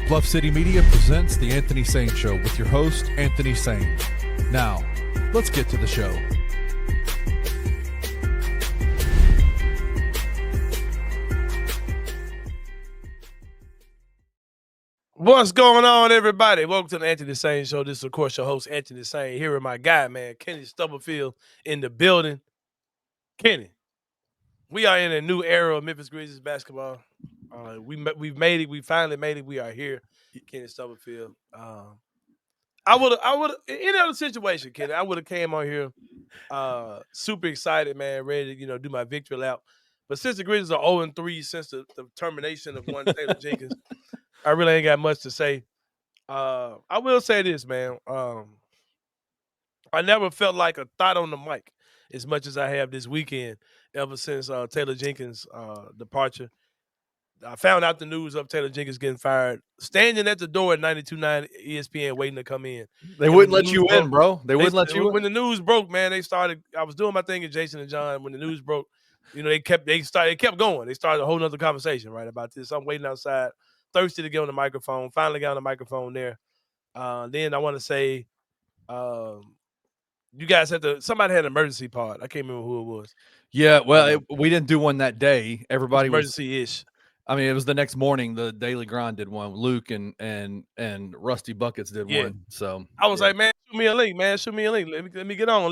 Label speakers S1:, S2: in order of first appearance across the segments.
S1: Bluff City Media presents The Anthony Sain Show with your host, Anthony Sain. Now, let's get to the show.
S2: What's going on, everybody? Welcome to the Anthony Sain Show. This is, of course, your host, Anthony Sain, here with my guy, man, Kenny Stubblefield in the building. Kenny, we are in a new era of Memphis Grizzlies basketball. We've made it. We finally made it. We are here, Kenny Stubblefield. I would have, in any other situation, Kenny, I would have came on here super excited, man, ready to, do my victory lap. But since the Grizzlies are 0-3 since the termination of one Taylor Jenkins, I really ain't got much to say. I will say this, man. I never felt like a thought on the mic as much as I have this weekend ever since Taylor Jenkins' departure. I found out the news of Taylor Jenkins getting fired, standing at the door at 92.9 ESPN waiting to come in.
S3: They wouldn't let you in, bro. They wouldn't let you in.
S2: When the news broke, man, I was doing my thing at Jason and John. When the news broke, they kept going. They started a whole nother conversation, right, about this. I'm waiting outside, thirsty to get on the microphone. Finally got on the microphone there. Then I want to say, you guys somebody had an emergency pod. I can't remember who it was.
S3: Yeah, well, we didn't do one that day. Everybody was
S2: emergency-ish.
S3: I mean, it was the next morning. The Daily Grind did one. Luke and Rusty Buckets did one. So
S2: I was like, man, shoot me a link, man. Shoot me a link. Let me get on.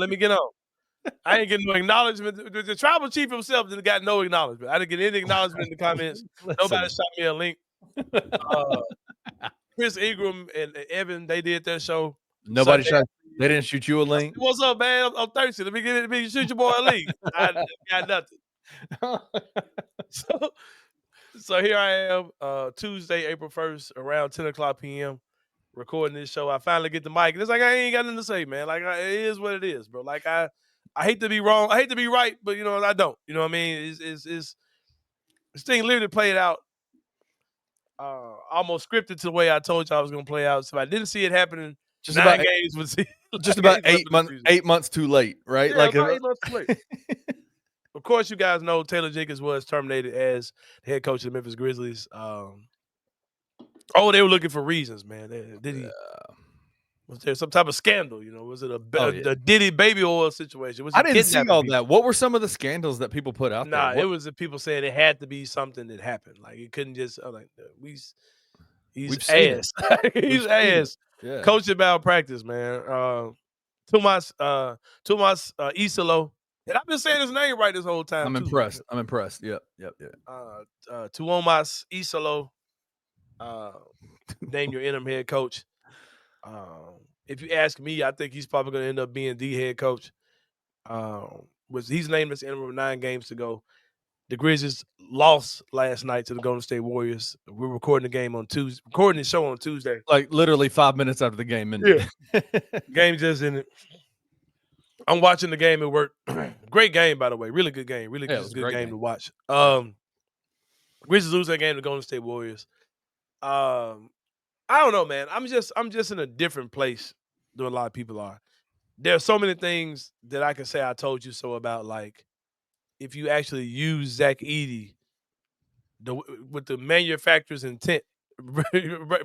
S2: I ain't getting no acknowledgement. The tribal chief himself didn't got no acknowledgement. I didn't get any acknowledgement in the comments. Nobody shot me a link. Chris Ingram and Evan, they did their show.
S3: Nobody shot. They didn't shoot you a link.
S2: What's up, man? I'm thirsty. Let me shoot your boy a link. I got nothing. So here I am, Tuesday, April 1st, around 10 o'clock p.m., recording this show. I finally get the mic. And it's like I ain't got nothing to say, man. Like, it is what it is, bro. Like, I hate to be wrong. I hate to be right, but, I don't. You know what I mean? This thing literally played out almost scripted to the way I told you I was going to play out. So I didn't see it happening.
S3: Just about 8 months too late, right?
S2: Yeah, about 8 months too late. Of course, you guys know Taylor Jenkins was terminated as the head coach of the Memphis Grizzlies. They were looking for reasons, man. Was there some type of scandal? Was it a Diddy baby oil situation?
S3: I didn't see all that. What were some of the scandals that people put out there?
S2: It was the people saying it had to be something that happened. Like, it couldn't just he's ass. He's ass.
S3: Yeah.
S2: Coaching malpractice, man. Tuomas Iisalo. And I've been saying his name right this whole time.
S3: I'm impressed. Yep.
S2: Tuomas Iisalo, name your interim head coach. If you ask me, I think he's probably going to end up being the head coach. He's named as interim with 9 games to go. The Grizzlies lost last night to the Golden State Warriors. We're recording the show on Tuesday.
S3: Like literally 5 minutes after the game ended.
S2: Yeah. Game just ended. I'm watching the game at work. Great game, by the way. Really good game. Really good game to watch. Grizzlies lose that game to the Golden State Warriors. I don't know, man. I'm just in a different place than a lot of people are. There are so many things that I can say I told you so about, like, if you actually use Zach Edey with the manufacturer's intent,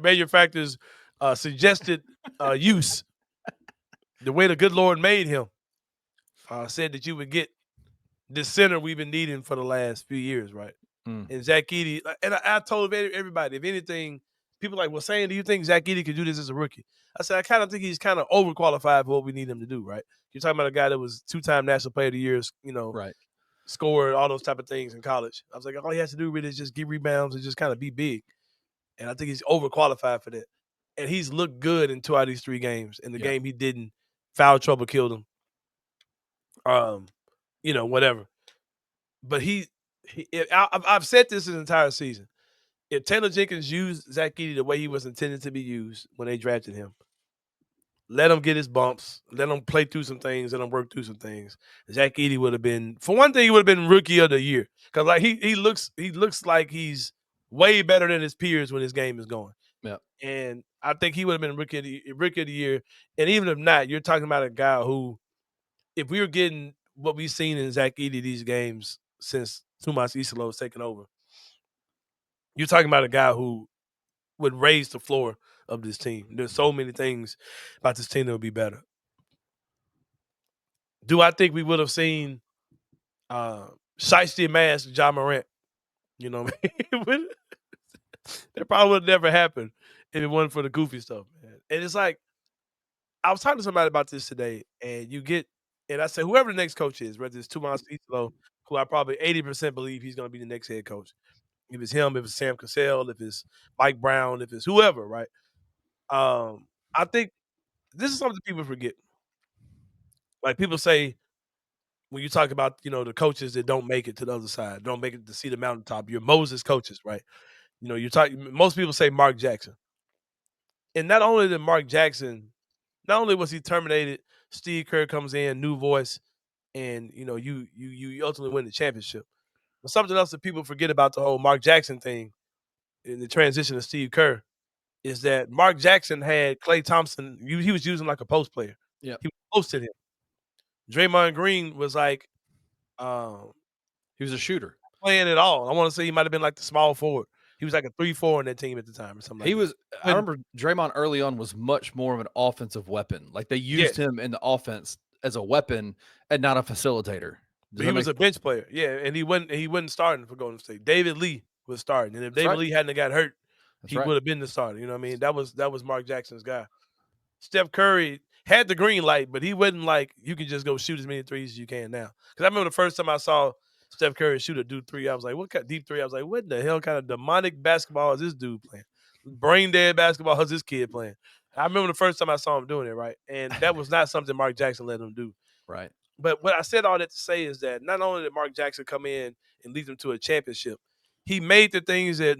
S2: manufacturer's suggested use, the way the good Lord made him, said that you would get this center we've been needing for the last few years, right? And Zach Edey, and I told everybody, if anything, people are like, well, saying, do you think Zach Edey could do this as a rookie? I said, I kind of think he's kind of overqualified for what we need him to do, right? You're talking about a guy that was 2-time National Player of the Year,
S3: right.
S2: Scored all those type of things in college. I was like, all he has to do really is just get rebounds and just kind of be big. And I think he's overqualified for that. And he's looked good in 2 out of these 3 games. In the game he didn't, foul trouble killed him. Whatever. But I've said this entire season. If Taylor Jenkins used Zach Edey the way he was intended to be used when they drafted him, let him get his bumps, let him play through some things, let him work through some things, Zach Edey would have been, for one thing, he would have been rookie of the year. Because like he looks like he's way better than his peers when his game is going.
S3: Yeah.
S2: And I think he would have been rookie of the year. And even if not, you're talking about a guy who, if we were getting what we've seen in Zach Edey these games since Tuomas Iisalo has taken over, you're talking about a guy who would raise the floor of this team. There's so many things about this team that would be better. Do I think we would have seen Shiesty Mask Ja Morant? You know what I mean? That probably would have never happened if it wasn't for the goofy stuff, man. And it's like, I was talking to somebody about this today, and I said, whoever the next coach is, whether it's Tuomas Iisalo, who I probably 80% believe he's going to be the next head coach. If it's him, if it's Sam Cassell, if it's Mike Brown, if it's whoever, right? I think this is something people forget. Like people say, when you talk about, the coaches that don't make it to the other side, don't make it to see the mountaintop, you're Moses coaches, right? Most people say Mark Jackson. And not only was he terminated, Steve Kerr comes in, new voice, and you ultimately win the championship. But something else that people forget about the whole Mark Jackson thing in the transition to Steve Kerr is that Mark Jackson had Klay Thompson. He was using like a post player.
S3: Yeah,
S2: he posted him. Draymond Green was like,
S3: he was a shooter,
S2: playing it all. I want to say he might have been like the small forward. He was like a 3-4 in that team at the time or something.
S3: He was. I remember Draymond early on was much more of an offensive weapon. Like they used him in the offense as a weapon and not a facilitator.
S2: But he was a bench player, yeah, and he wasn't starting for Golden State. David Lee was starting, and if David Lee hadn't got hurt, he would have been the starter. You know what I mean? That was Mark Jackson's guy. Steph Curry had the green light, but he wasn't like, you can just go shoot as many threes as you can now. Because I remember the first time I saw Steph Curry shoot a dude three, I was like, what kind of deep three? I was like, what the hell kind of demonic basketball is this dude playing? Brain dead basketball is this kid playing? I remember the first time I saw him doing it, right? And that was not something Mark Jackson let him do.
S3: Right.
S2: But what I said all that to say is that not only did Mark Jackson come in and lead them to a championship, he made the things that,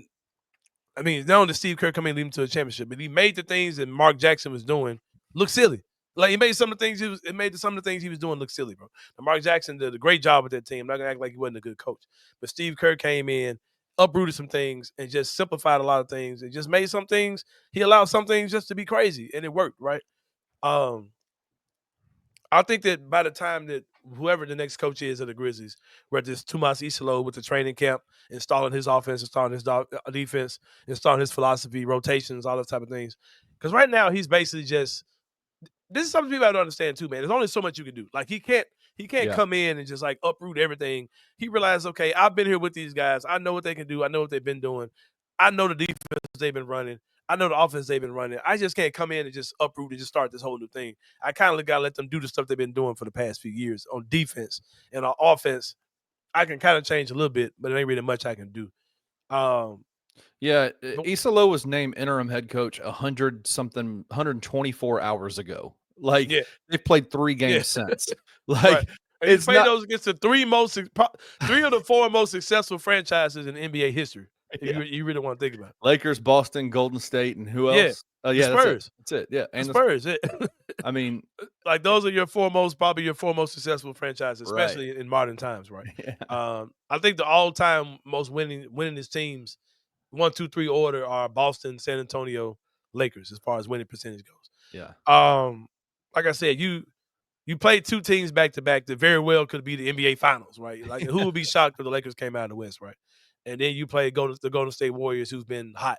S2: not only did Steve Kerr come in and lead them to a championship, but he made the things that Mark Jackson was doing look silly. Like he made some of the things he was doing look silly, bro. And Mark Jackson did a great job with that team. I'm not gonna act like he wasn't a good coach, but Steve Kerr came in, uprooted some things, and just simplified a lot of things, and just made some things. He allowed some things just to be crazy, and it worked, right? I think that by the time that whoever the next coach is of the Grizzlies, whether it's Tuomas Iisalo with the training camp, installing his offense, installing his defense, installing his philosophy, rotations, all those type of things. Because right now he's basically just. This is something people have to understand too, man. There's only so much you can do. Like he can't come in and just like uproot everything. He realized, okay, I've been here with these guys. I know what they can do. I know what they've been doing. I know the defense they've been running. I know the offense they've been running. I just can't come in and just uproot and just start this whole new thing. I kind of got to let them do the stuff they've been doing for the past few years on defense. And on offense, I can kind of change a little bit, but it ain't really much I can do.
S3: Iisalo was named interim head coach 124 hours ago. Like they've played 3 games since. Like
S2: it's played those against the 3 of the 4 most successful franchises in NBA history. If you really want to think about it.
S3: Lakers, Boston, Golden State, and who else?
S2: Spurs.
S3: That's it. Yeah,
S2: and the Spurs.
S3: I mean,
S2: like those are probably your 4 most successful franchises, especially in modern times, right?
S3: Yeah.
S2: I think the all-time most winningest teams, 1, 2, 3 order are Boston, San Antonio, Lakers as far as winning percentage goes.
S3: Yeah.
S2: Like I said, you played 2 teams back to back that very well could be the NBA Finals, right? Like who would be shocked if the Lakers came out of the West, right? And then you play the Golden State Warriors, who's been hot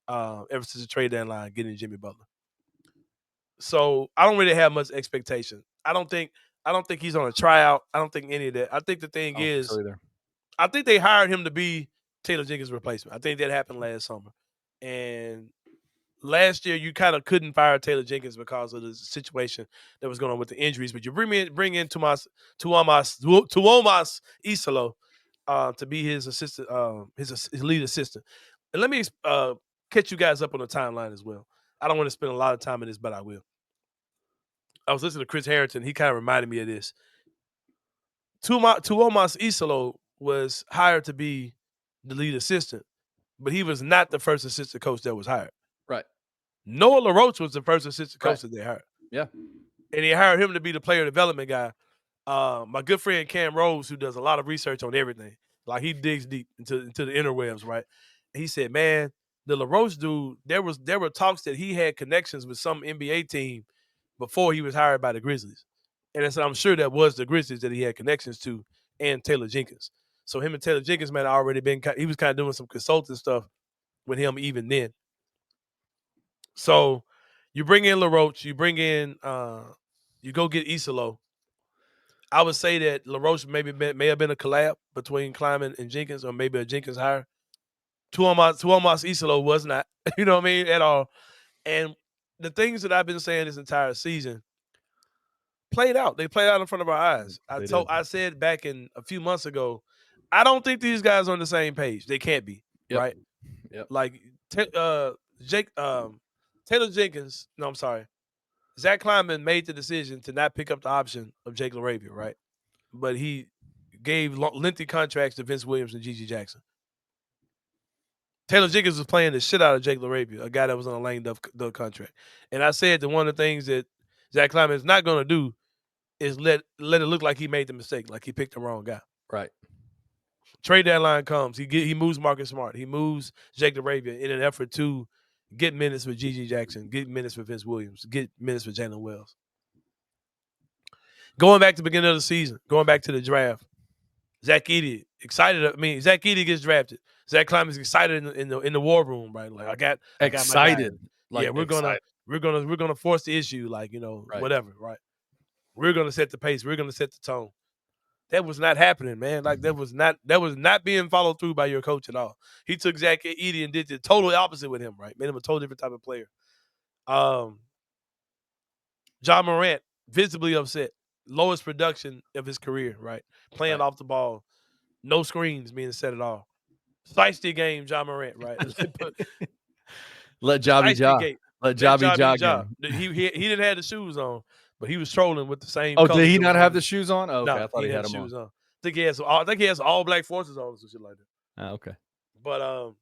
S2: ever since the trade deadline, getting Jimmy Butler. So I don't really have much expectation. I don't think he's on a tryout. I don't think any of that. I think the thing is, I think they hired him to be Taylor Jenkins' replacement. I think that happened last summer. And last year, you kind of couldn't fire Taylor Jenkins because of the situation that was going on with the injuries. But you bring in Tuomas Iisalo to be his assistant, his lead assistant. And let me catch you guys up on the timeline as well. I don't want to spend a lot of time in this, but I will. I was listening to Chris Harrington. He kind of reminded me of this. Tuomas Iisalo was hired to be the lead assistant, but he was not the first assistant coach that was hired.
S3: Right.
S2: Noah LaRoche was the first assistant coach that they hired.
S3: Yeah.
S2: And he hired him to be the player development guy. My good friend Cam Rose, who does a lot of research on everything, like he digs deep into the interwebs, right? He said, man, the LaRoche dude, there were talks that he had connections with some NBA team before he was hired by the Grizzlies. And I'm sure that was the Grizzlies that he had connections to and Taylor Jenkins. So him and Taylor Jenkins, man, he was kind of doing some consulting stuff with him even then. So you bring in LaRoche, you bring in you go get Iisalo. I would say that LaRoche may have been a collab between Kleiman and Jenkins, or maybe a Jenkins hire. Tuomas Iisalo was not, you know what I mean, at all. And the things that I've been saying this entire season played out. They played out in front of our eyes. I said back in a few months ago, I don't think these guys are on the same page. They can't be, right?
S3: Yep.
S2: Like Taylor Jenkins. No, I'm sorry. Zach Kleiman made the decision to not pick up the option of Jake LaRavia, right? But he gave lengthy contracts to Vince Williams and Gigi Jackson. Taylor Jenkins was playing the shit out of Jake LaRavia, a guy that was on a lame duck contract. And I said that one of the things that Zach Kleiman is not going to do is let it look like he made the mistake, like he picked the wrong guy.
S3: Right.
S2: Trade deadline comes. He moves Marcus Smart. He moves Jake LaRavia in an effort to get minutes with Gigi Jackson, get minutes with Vince Williams, get minutes with Jalen Wells. Going back to the beginning of the season, going back to the draft, Zach Edey excited. Zach Edey gets drafted. Zach Kleiman's excited in the war room, right? Like I got
S3: excited.
S2: Like, yeah, we're gonna force the issue, like,
S3: right.
S2: whatever, right? We're gonna set the pace. We're gonna set the tone. That was not happening, man. Like that was not being followed through by your coach at all. He took Zach Edey and did the total opposite with him, right? Made him a totally different type of player. John Morant, visibly upset. Lowest production of his career, right? Playing off the ball. No screens being set at all. Feisty game, John Morant, right?
S3: Let Ja be Ja. Let Ja be Ja.
S2: He didn't have the shoes on, but he was trolling with the same.
S3: Oh, did he not have the shoes on? Oh, okay,
S2: no,
S3: I thought he had them
S2: shoes
S3: on.
S2: I think he has all black forces on, or some shit like that.
S3: Oh, okay.
S2: But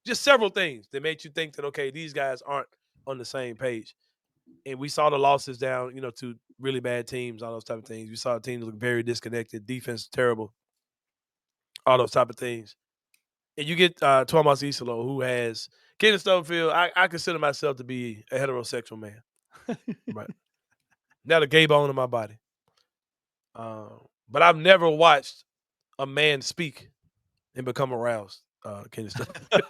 S2: just several things that made you think that, okay, these guys aren't on the same page. And we saw the losses down, to really bad teams, all those type of things. We saw teams look very disconnected, defense terrible, all those type of things. And you get Tuomas Iisalo, who has Ken Stubblefield. I consider myself to be a heterosexual man, right? Not a gay bone in my body. But I've never watched a man speak and become aroused. Ken Stubblefield.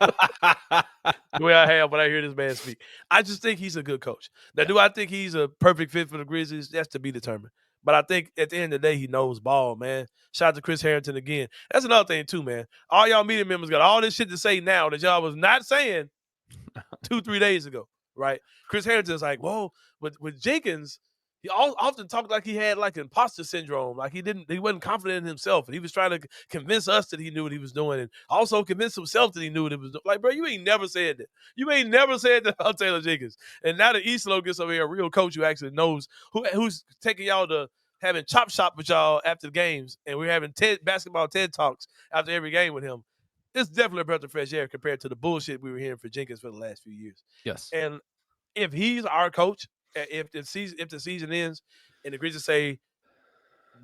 S2: The way I have when I hear this man speak. I just think he's a good coach. Now, do I think he's a perfect fit for the Grizzlies? That's to be determined. But I think at the end of the day, he knows ball, man. Shout out to Chris Harrington again. That's another thing, too, man. All y'all media members got all this shit to say now that y'all was not saying 2-3 days ago, right? Chris Harrington's like, whoa, with Jenkins, he often talked like he had like imposter syndrome, like he wasn't confident in himself, and he was trying to convince us that he knew what he was doing, and also convince himself that he knew what he was doing. Like, bro, you ain't never said that. You ain't never said that about Taylor Jenkins. And now that Iisalo gets over here, a real coach who actually knows who's taking y'all to having chop shop with y'all after the games, and we're having basketball TED Talks after every game with him. It's definitely a breath of fresh air compared to the bullshit we were hearing for Jenkins for the last few years.
S3: Yes.
S2: And if he's our coach, if the season ends and the Grizzlies say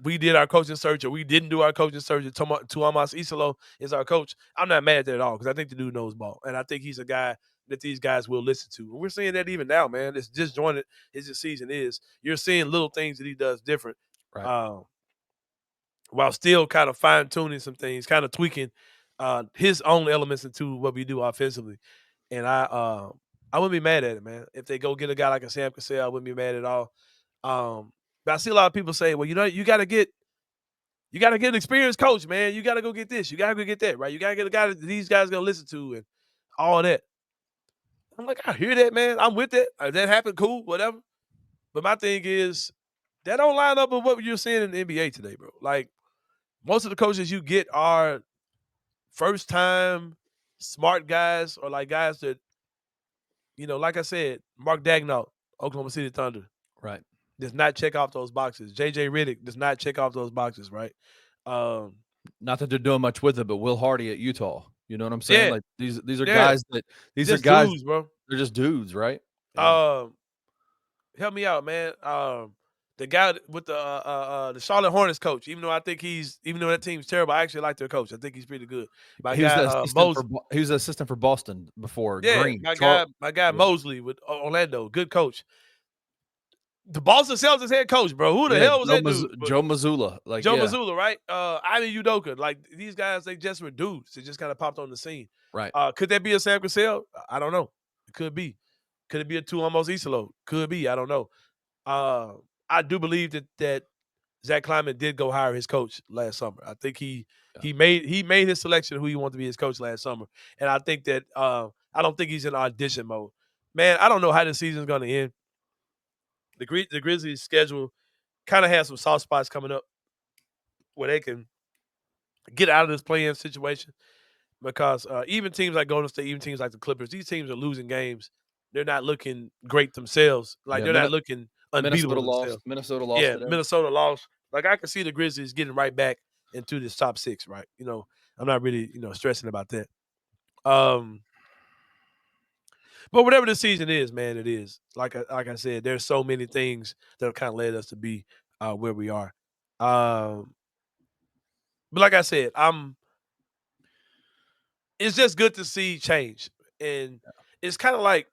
S2: we did our coaching search or we didn't do our coaching search, and Tuomas Iisalo is our coach, I'm not mad at that at all, because I think the dude knows ball. And I think he's a guy that these guys will listen to. And we're seeing that even now, man. It's disjointed as the season is. You're seeing little things that he does different.
S3: Right.
S2: While still kind of fine-tuning some things, kind of tweaking his own elements into what we do offensively. And I wouldn't be mad at it, man. If they go get a guy like a Sam Cassell, I wouldn't be mad at all. But I see a lot of people say, well, you got to get an experienced coach, man. You got to go get this. You got to go get that, right? You got to get a guy that these guys going to listen to and all that. I'm like, I hear that, man. I'm with that. If that happened, cool, whatever. But my thing is, that don't line up with what you're seeing in the NBA today, bro. Like, most of the coaches you get are first-time smart guys, or like guys that, like I said, Mark Daigneault, Oklahoma City Thunder.
S3: Right.
S2: Does not check off those boxes. J.J. Redick does not check off those boxes, right?
S3: Not that they're doing much with it, but Will Hardy at Utah. You know what I'm saying?
S2: Yeah.
S3: Like these are guys that these are guys,
S2: dudes, bro.
S3: They're just dudes, right?
S2: Yeah. Help me out, man. The guy with the Charlotte Hornets coach, even though that team's terrible, I actually like their coach. I think he's pretty good.
S3: He was the assistant for Boston before.
S2: Yeah,
S3: Green.
S2: my guy Mosley with Orlando, good coach. The Boston Celtics head coach, bro. Who the hell was that dude?
S3: Joe Mazzulla.
S2: Mazzulla, right? Ivy Udoka. Like, these guys, they just were dudes. They just kind of popped on the scene.
S3: Right.
S2: Could that be a Sam Cassell? I don't know. It could be. Could it be a Tuomas Iisalo? Could be. I don't know. I do believe that Zach Kleiman did go hire his coach last summer. I think he made his selection of who he wanted to be his coach last summer. And I think that I don't think he's in audition mode. Man, I don't know how the season's going to end. The Grizzlies' schedule kind of has some soft spots coming up where they can get out of this play-in situation because even teams like Golden State, even teams like the Clippers, these teams are losing games. They're not looking great themselves. Like, they're not looking unbeatable themselves.
S3: Minnesota lost
S2: Yeah,
S3: today.
S2: Minnesota lost. Like, I can see the Grizzlies getting right back into this top 6, right? I'm not really, stressing about that. But whatever the season is, man, it is. Like I said, there's so many things that have kind of led us to be where we are. But like I said, it's just good to see change. And it's kind of like,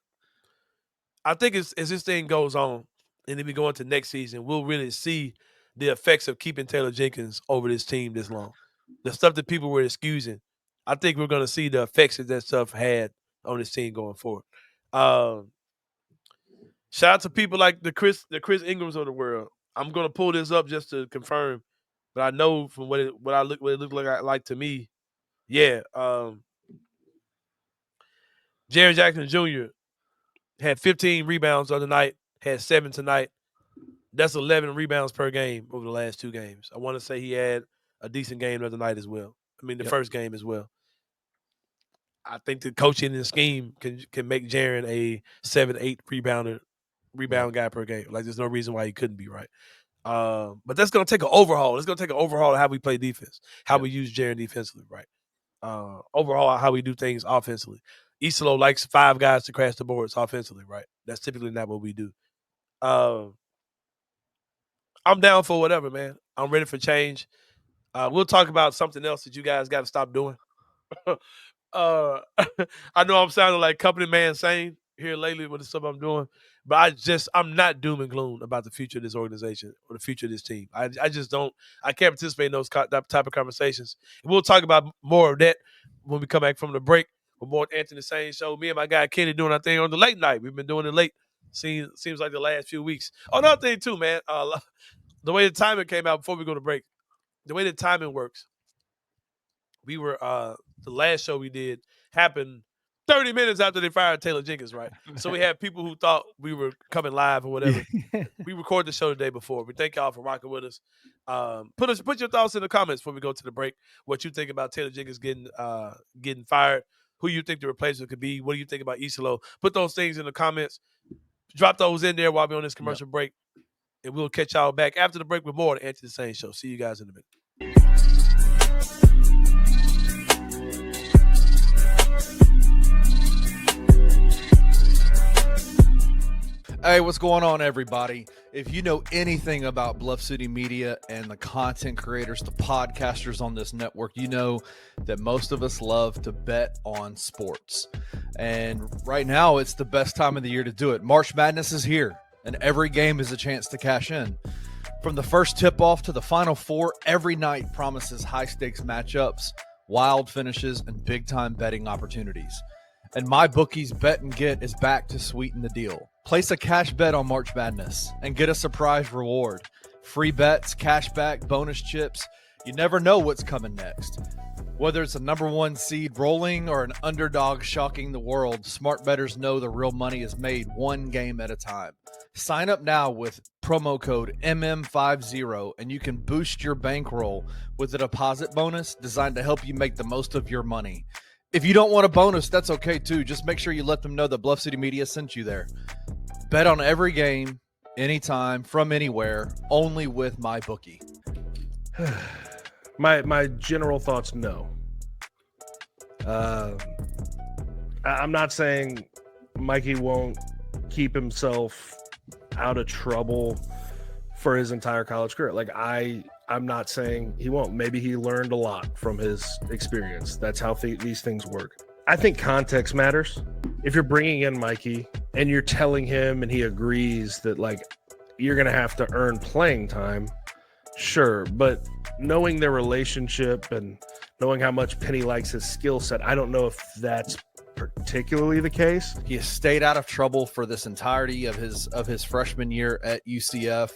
S2: I think as this thing goes on, and then we go into next season, we'll really see the effects of keeping Taylor Jenkins over this team this long. The stuff that people were excusing, I think we're going to see the effects that stuff had on this team going forward. Shout out to people like the Chris Ingrams of the world. I'm going to pull this up just to confirm, but I know from what it looked like to me, yeah. Jaren Jackson Jr. had 15 rebounds the other night, had 7 tonight. That's 11 rebounds per game over the last 2 games. I want to say he had a decent game the other night as well. I mean, the first game as well. I think the coaching and the scheme can make Jaren a 7-8 rebound guy per game. Like, there's no reason why he couldn't be, right? But that's going to take an overhaul. It's going to take an overhaul of how we play defense, how we use Jaren defensively, right? Overhaul how we do things offensively. Iisalo likes 5 guys to crash the boards offensively, right? That's typically not what we do. I'm down for whatever, man. I'm ready for change. We'll talk about something else that you guys got to stop doing. I know I'm sounding like company man Sain here lately with the stuff I'm doing, but I'm not doom and gloom about the future of this organization or the future of this team. I just don't. I can't participate in those type of conversations. And we'll talk about more of that when we come back from the break. With more Anthony Sain show. Me and my guy Kenny doing our thing on the late night. We've been doing it late. Seems like the last few weeks. Oh, another thing too, man. The way the timing came out before we go to break, the way the timing works. We were the last show we did happened 30 minutes after they fired Taylor Jenkins, right? So we had people who thought we were coming live or whatever. We recorded the show the day before. We thank y'all for rocking with us. Put your thoughts in the comments before we go to the break. What you think about Taylor Jenkins getting fired? Who you think the replacement could be? What do you think about Iisalo? Put those things in the comments. Drop those in there while we're on this commercial break. And we'll catch y'all back after the break with more of the Anthony Sain Show. See you guys in a minute.
S3: Hey, what's going on, everybody? If you know anything about Bluff City Media and the content creators, the podcasters on this network, you know that most of us love to bet on sports. And right now, it's the best time of the year to do it. March Madness is here, and every game is a chance to cash in. From the first tip-off to the Final Four, every night promises high-stakes matchups, wild finishes, and big-time betting opportunities. And MyBookie's Bet and Get is back to sweeten the deal. Place a cash bet on March Madness and get a surprise reward. Free bets, cash back, bonus chips. You never know what's coming next. Whether it's a number 1 seed rolling or an underdog shocking the world, smart bettors know the real money is made one game at a time. Sign up now with promo code MM50 and you can boost your bankroll with a deposit bonus designed to help you make the most of your money. If you don't want a bonus, that's okay too. Just make sure you let them know that Bluff City Media sent you there. Bet on every game, anytime, from anywhere, only with MyBookie.
S4: My general thoughts, no. I'm not saying Mikey won't keep himself out of trouble for his entire college career. Like, I'm not saying he won't. Maybe he learned a lot from his experience. That's how these things work. I think context matters. If you're bringing in Mikey and you're telling him and he agrees that, like, you're going to have to earn playing time, sure. But knowing their relationship and knowing how much Penny likes his skill set, I don't know if that's particularly the case.
S3: He has stayed out of trouble for this entirety of his freshman year at UCF.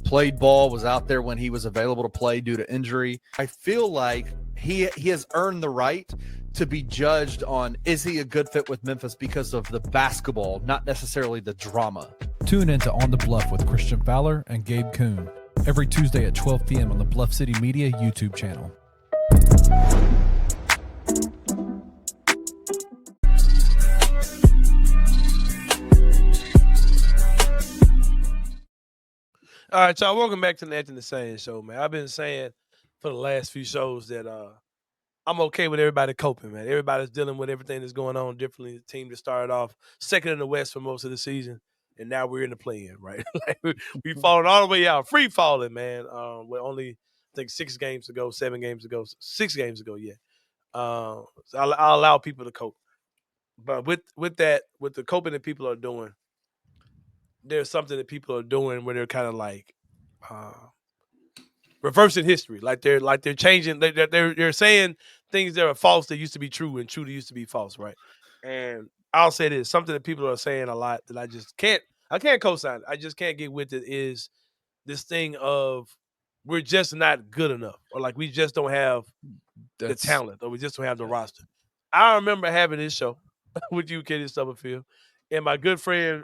S3: Played ball, was out there when he was available to play due to injury. I feel like he has earned the right to be judged on, is he a good fit with Memphis because of the basketball, not necessarily the drama.
S1: Tune into On the Bluff with Christian Fowler and Gabe Kuhn every Tuesday at 12 p.m. on the Bluff City Media YouTube channel.
S2: All right, y'all. Welcome back to the Anthony Sain Show, man. I've been saying for the last few shows that I'm okay with everybody coping, man. Everybody's dealing with everything that's going on differently. The team that started off second in the West for most of the season, and now we're in the play-in, right? Like we falling all the way out, free falling, man. With only, I think, 6 games ago, 7 games ago, 6 games ago, yeah. So I'll allow people to cope. But with that, with the coping that people are doing, there's something that people are doing where they're kind of like reversing history, like they're changing. They're saying things that are false that used to be true and true that used to be false, right? And I'll say this: something that people are saying a lot that I can't co-sign. I just can't get with it is this thing of we're just not good enough, or like we just don't have the talent, or we just don't have the roster. I remember having this show with you, Kenny Stubblefield, and my good friend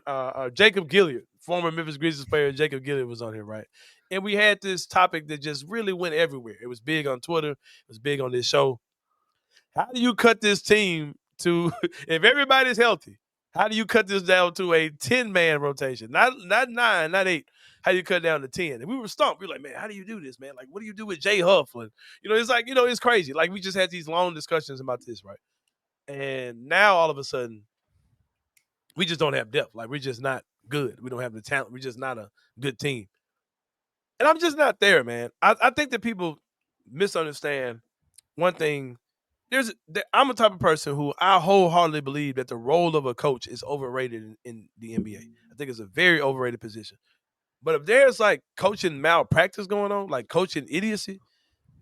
S2: Jacob Gilliard, former Memphis Grizzlies player Jacob Gilliard, was on here, right? And we had this topic that just really went everywhere. It was big on Twitter. It was big on this show. How do you cut this team to, if everybody's healthy, how do you cut this down to a 10-man rotation? Not 9, not 8. How do you cut down to 10? And we were stumped. We were like, man, how do you do this, man? Like, what do you do with Jay Huff? And, it's like, it's crazy. Like, we just had these long discussions about this, right? And now, all of a sudden, we just don't have depth. Like, we're just not good. We don't have the talent. We're just not a good team. And I'm just not there, man. I think that people misunderstand one thing. I'm a type of person who I wholeheartedly believe that the role of a coach is overrated in the NBA. I think it's a very overrated position. But if there's like coaching malpractice going on, like coaching idiocy,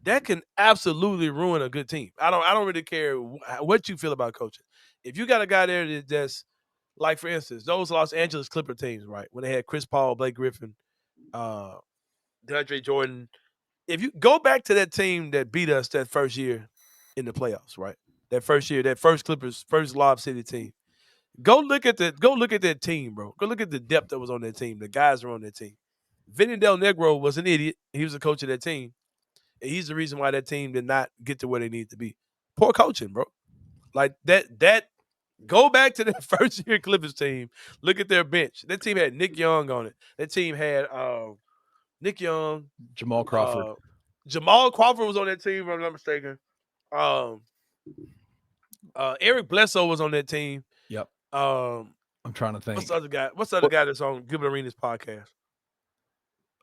S2: that can absolutely ruin a good team. I don't really care what you feel about coaching. If you got a guy there that's like, for instance, those Los Angeles Clipper teams, right, when they had Chris Paul, Blake Griffin, DeAndre Jordan. If you go back to that team that beat us that first year in the playoffs, right? That first year, that first Clippers, first Lob City team. Go look at that team, bro. Go look at the depth that was on that team. The guys were on that team. Vinny Del Negro was an idiot. He was the coach of that team. And he's the reason why that team did not get to where they need to be. Poor coaching, bro. Like that go back to that first year Clippers team. Look at their bench. That team had Nick Young on it. That team had Nick Young,
S3: Jamal Crawford.
S2: Jamal Crawford was on that team, if I'm not mistaken. Eric Bledsoe was on that team.
S3: Yep. I'm trying to think.
S2: What's the other guy? What's the other guy that's on Gilbert Arenas podcast?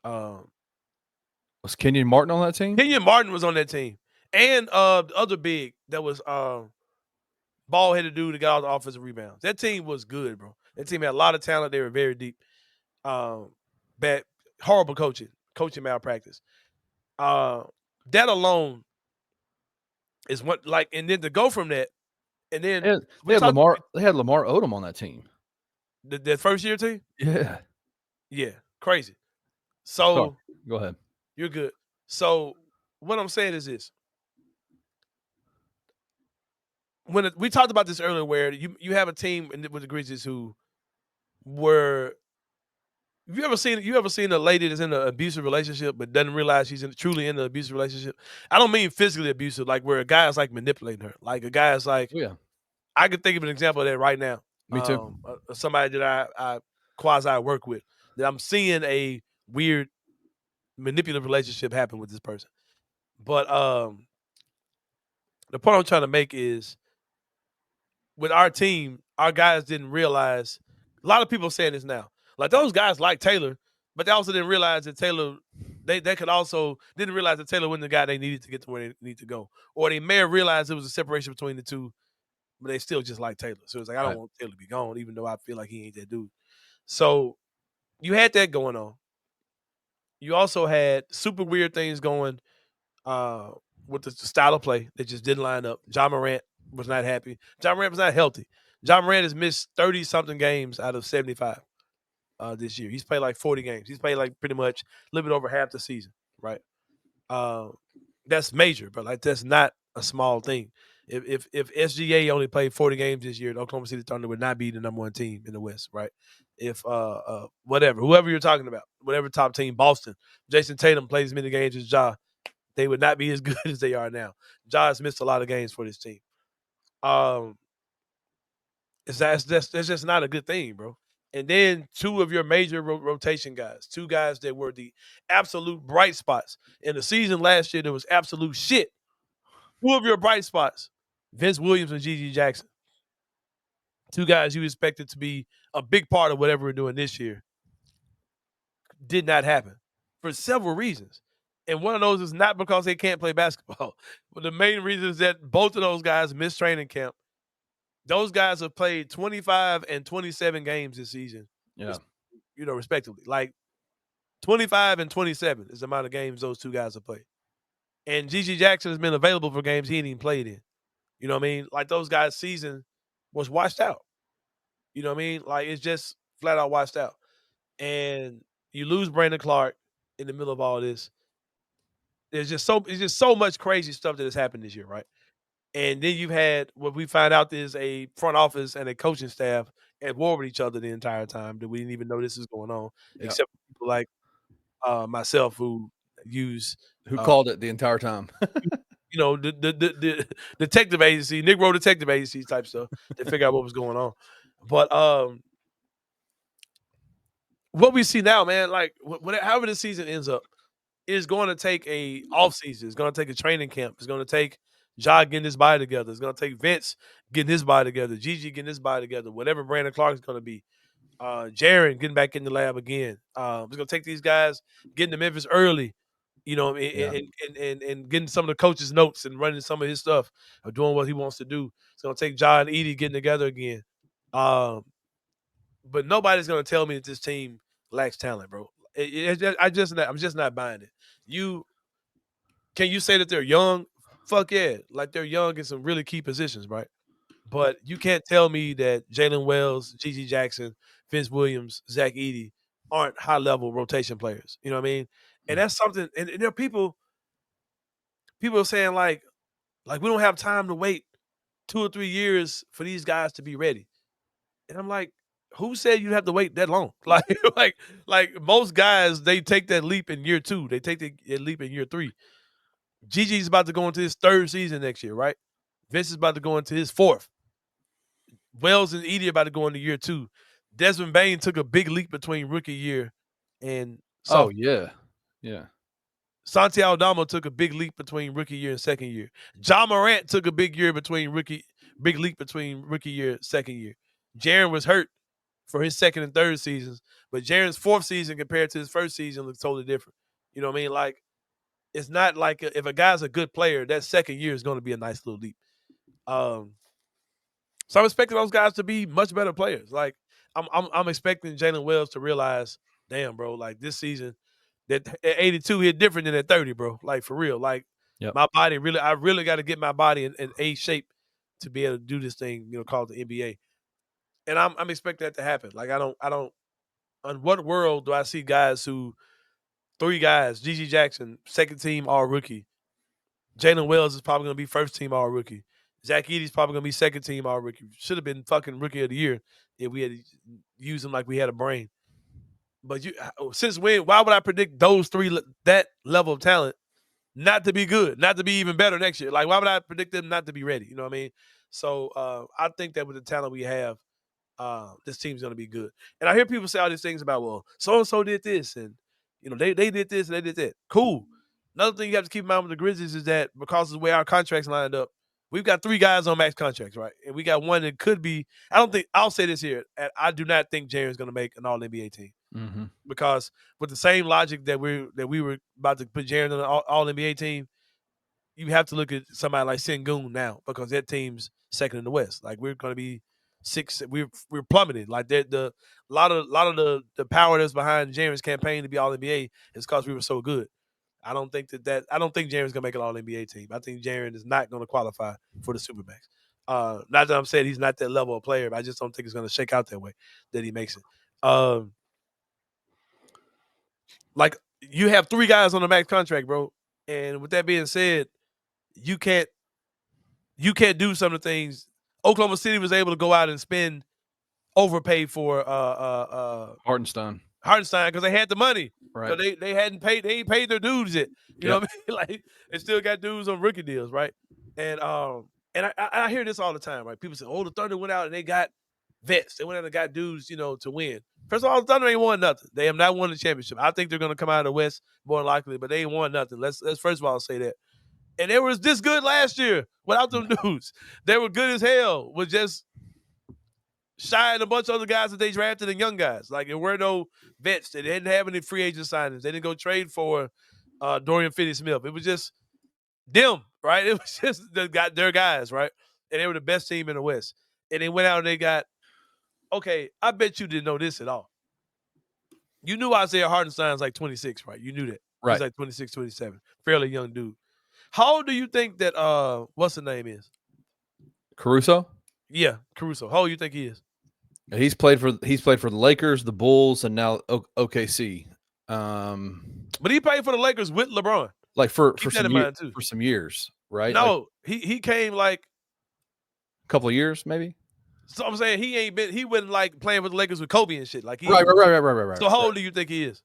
S3: Was Kenyon Martin on that team?
S2: Kenyon Martin was on that team. And the other big that was ball-headed dude that got all the offensive rebounds. That team was good, bro. That team had a lot of talent. They were very deep. Bad, horrible coaching malpractice. That alone is what, like, and then to go from that, and then
S3: they had Lamar Odom on that team.
S2: That first year team?
S3: Yeah,
S2: crazy. So
S3: go ahead.
S2: You're good. So what I'm saying is this: when we talked about this earlier, where you have a team with the Grizzlies who were. You ever seen a lady that's in an abusive relationship but doesn't realize she's truly in an abusive relationship? I don't mean physically abusive, like where a guy is like manipulating her. Like a guy is like,
S3: yeah.
S2: I could think of an example of that right now.
S3: Me too.
S2: Somebody that I quasi work with, that I'm seeing a weird manipulative relationship happen with this person. But the point I'm trying to make is, with our team, our guys didn't realize. A lot of people are saying this now. Like, those guys like Taylor, but they also didn't realize that Taylor, they could also didn't realize that Taylor wasn't the guy they needed to get to where they need to go. Or they may have realized there was a separation between the two, but they still just like Taylor. So it's like, I don't want Taylor to be gone, even though I feel like he ain't that dude. So you had that going on. You also had super weird things going with the style of play that just didn't line up. Ja Morant was not happy. John Morant was not healthy. John Morant has missed 30-something games out of 75 this year. He's played like 40 games. He's played like pretty much a little bit over half the season, right? That's major, but like that's not a small thing. If SGA only played 40 games this year, the Oklahoma City Thunder would not be the number one team in the West, right? If whoever you're talking about, whatever top team, Boston, Jason Tatum plays as many games as Ja, they would not be as good as they are now. Ja has missed a lot of games for this team. That's just not a good thing, bro. And then two of your major rotation guys, two guys that were the absolute bright spots in the season last year. There was absolute shit. Two of your bright spots, Vince Williams and Gigi Jackson. Two guys you expected to be a big part of whatever we're doing this year. Did not happen for several reasons. And one of those is not because they can't play basketball. But the main reason is that both of those guys missed training camp. Those guys have played 25 and 27 games this season.
S3: Yeah.
S2: Respectively. Like 25 and 27 is the amount of games those two guys have played. And Gigi Jackson has been available for games he ain't even played in. You know what I mean? Like those guys' season was washed out. You know what I mean? Like it's just flat out washed out. And you lose Brandon Clark in the middle of all this. It's just so much crazy stuff that has happened this year, right? And then you've had what we find out is a front office and a coaching staff at war with each other the entire time that we didn't even know this is going on, except for people like myself who
S3: called it the entire time.
S2: The detective agency, Negro detective agency type stuff to figure out what was going on. But what we see now, man, like however the season ends up, is going to take a off season. It's going to take a training camp. It's going to take Ja getting his body together. It's going to take Vince getting his body together. Gigi getting his body together. Whatever Brandon Clark is going to be. Jaren getting back in the lab again. It's going to take these guys getting to Memphis early, and getting some of the coach's notes and running some of his stuff or doing what he wants to do. It's going to take Ja and Edey getting together again. But nobody's going to tell me that this team lacks talent, bro. I'm just not buying it. Can you say that they're young? Fuck yeah. Like they're young in some really key positions, right? But you can't tell me that Jalen Wells, Gigi Jackson, Vince Williams, Zach Edey aren't high-level rotation players. You know what I mean? And that's something. And there are people are saying like we don't have time to wait 2 or 3 years for these guys to be ready. And I'm like, who said you have to wait that long? Like most guys, they take that leap in year 2. They take that leap in year 3. Gigi's about to go into his 3rd season next year, right? Vince is about to go into his 4th. Wells and Edey are about to go into year 2. Desmond Bane took a big leap between rookie year and
S3: yeah.
S2: Santi Aldama took a big leap between rookie year and second year. Ja Morant took a big leap between rookie year, second year. Jaren was hurt for his 2nd and 3rd seasons, but Jaren's 4th season compared to his 1st season looks totally different. You know what I mean? Like, it's not like if a guy's a good player, that 2nd year is going to be a nice little leap. So I'm expecting those guys to be much better players. Like I'm expecting Jalen Wells to realize, damn, bro, like this season, that at 82 hit different than at 30, bro. Like for real. Like my body I really got to get my body in A shape to be able to do this thing, called the NBA. And I'm expecting that to happen. Like I don't. On what world do I see guys who? 3 guys, Gigi Jackson, 2nd team all-rookie. Jalen Wells is probably going to be 1st team all-rookie. Zach Edey's probably going to be 2nd team all-rookie. Should have been fucking rookie of the year if we had used him like we had a brain. But since when? Why would I predict those 3, that level of talent, not to be good, not to be even better next year? Like, why would I predict them not to be ready? You know what I mean? So I think that with the talent we have, this team's going to be good. And I hear people say all these things about, well, so-and-so did this, and they did this and they did that. Cool. Another thing you have to keep in mind with the Grizzlies is that because of the way our contracts lined up, we've got 3 guys on max contracts, right? And we got one that could be. I'll say this here. I do not think Jaren's going to make an All-NBA team.
S3: Mm-hmm.
S2: Because with the same logic that we were about to put Jaren on an All-NBA team, you have to look at somebody like Sengun now because that team's 2nd in the West. Like we're going to be 6. We're plummeting. Like a lot of the power that's behind Jaren's campaign to be All-NBA is because we were so good. I don't think Jaren's gonna make an All-NBA team. I think Jaren is not gonna qualify for the Supermax. Not that I'm saying he's not that level of player, but I just don't think it's going to shake out that way that he makes it. Like you have 3 guys on the max contract, bro. And with that being said, you can't do some of the things. Oklahoma City was able to go out and spend overpay for
S3: Hartenstein
S2: because they had the money.
S3: Right.
S2: So they ain't paid their dudes yet. You know what I mean? Like they still got dudes on rookie deals, right? And I hear this all the time, right? People say, "Oh, the Thunder went out and they got vets. They went out and got dudes, to win." First of all, the Thunder ain't won nothing. They have not won the championship. I think they're going to come out of the West more likely, but they ain't won nothing. Let's first of all say that. And they was this good last year without them dudes. They were good as hell with just shy and a bunch of other guys that they drafted and young guys. Like there were no vets. They didn't have any free agent signings. They didn't go trade for Dorian Finney-Smith. It was just them, right? It was just their guys, right? And they were the best team in the West. And they went out and they got, okay, I bet you didn't know this at all. You knew Isaiah Hartenstein's like 26, right? You knew that.
S3: Right.
S2: He's like 26, 27. Fairly young dude. How old do you think that what's the name is?
S3: Caruso?
S2: Yeah, Caruso. How old do you think he is?
S3: He's played for the Lakers, the Bulls, and now OKC.
S2: But he played for the Lakers with LeBron.
S3: Like for some years, right?
S2: No, like, he came like
S3: a couple of years, maybe.
S2: So I'm saying he wasn't like playing with the Lakers with Kobe and shit. Like
S3: Right.
S2: So how old do you think he is?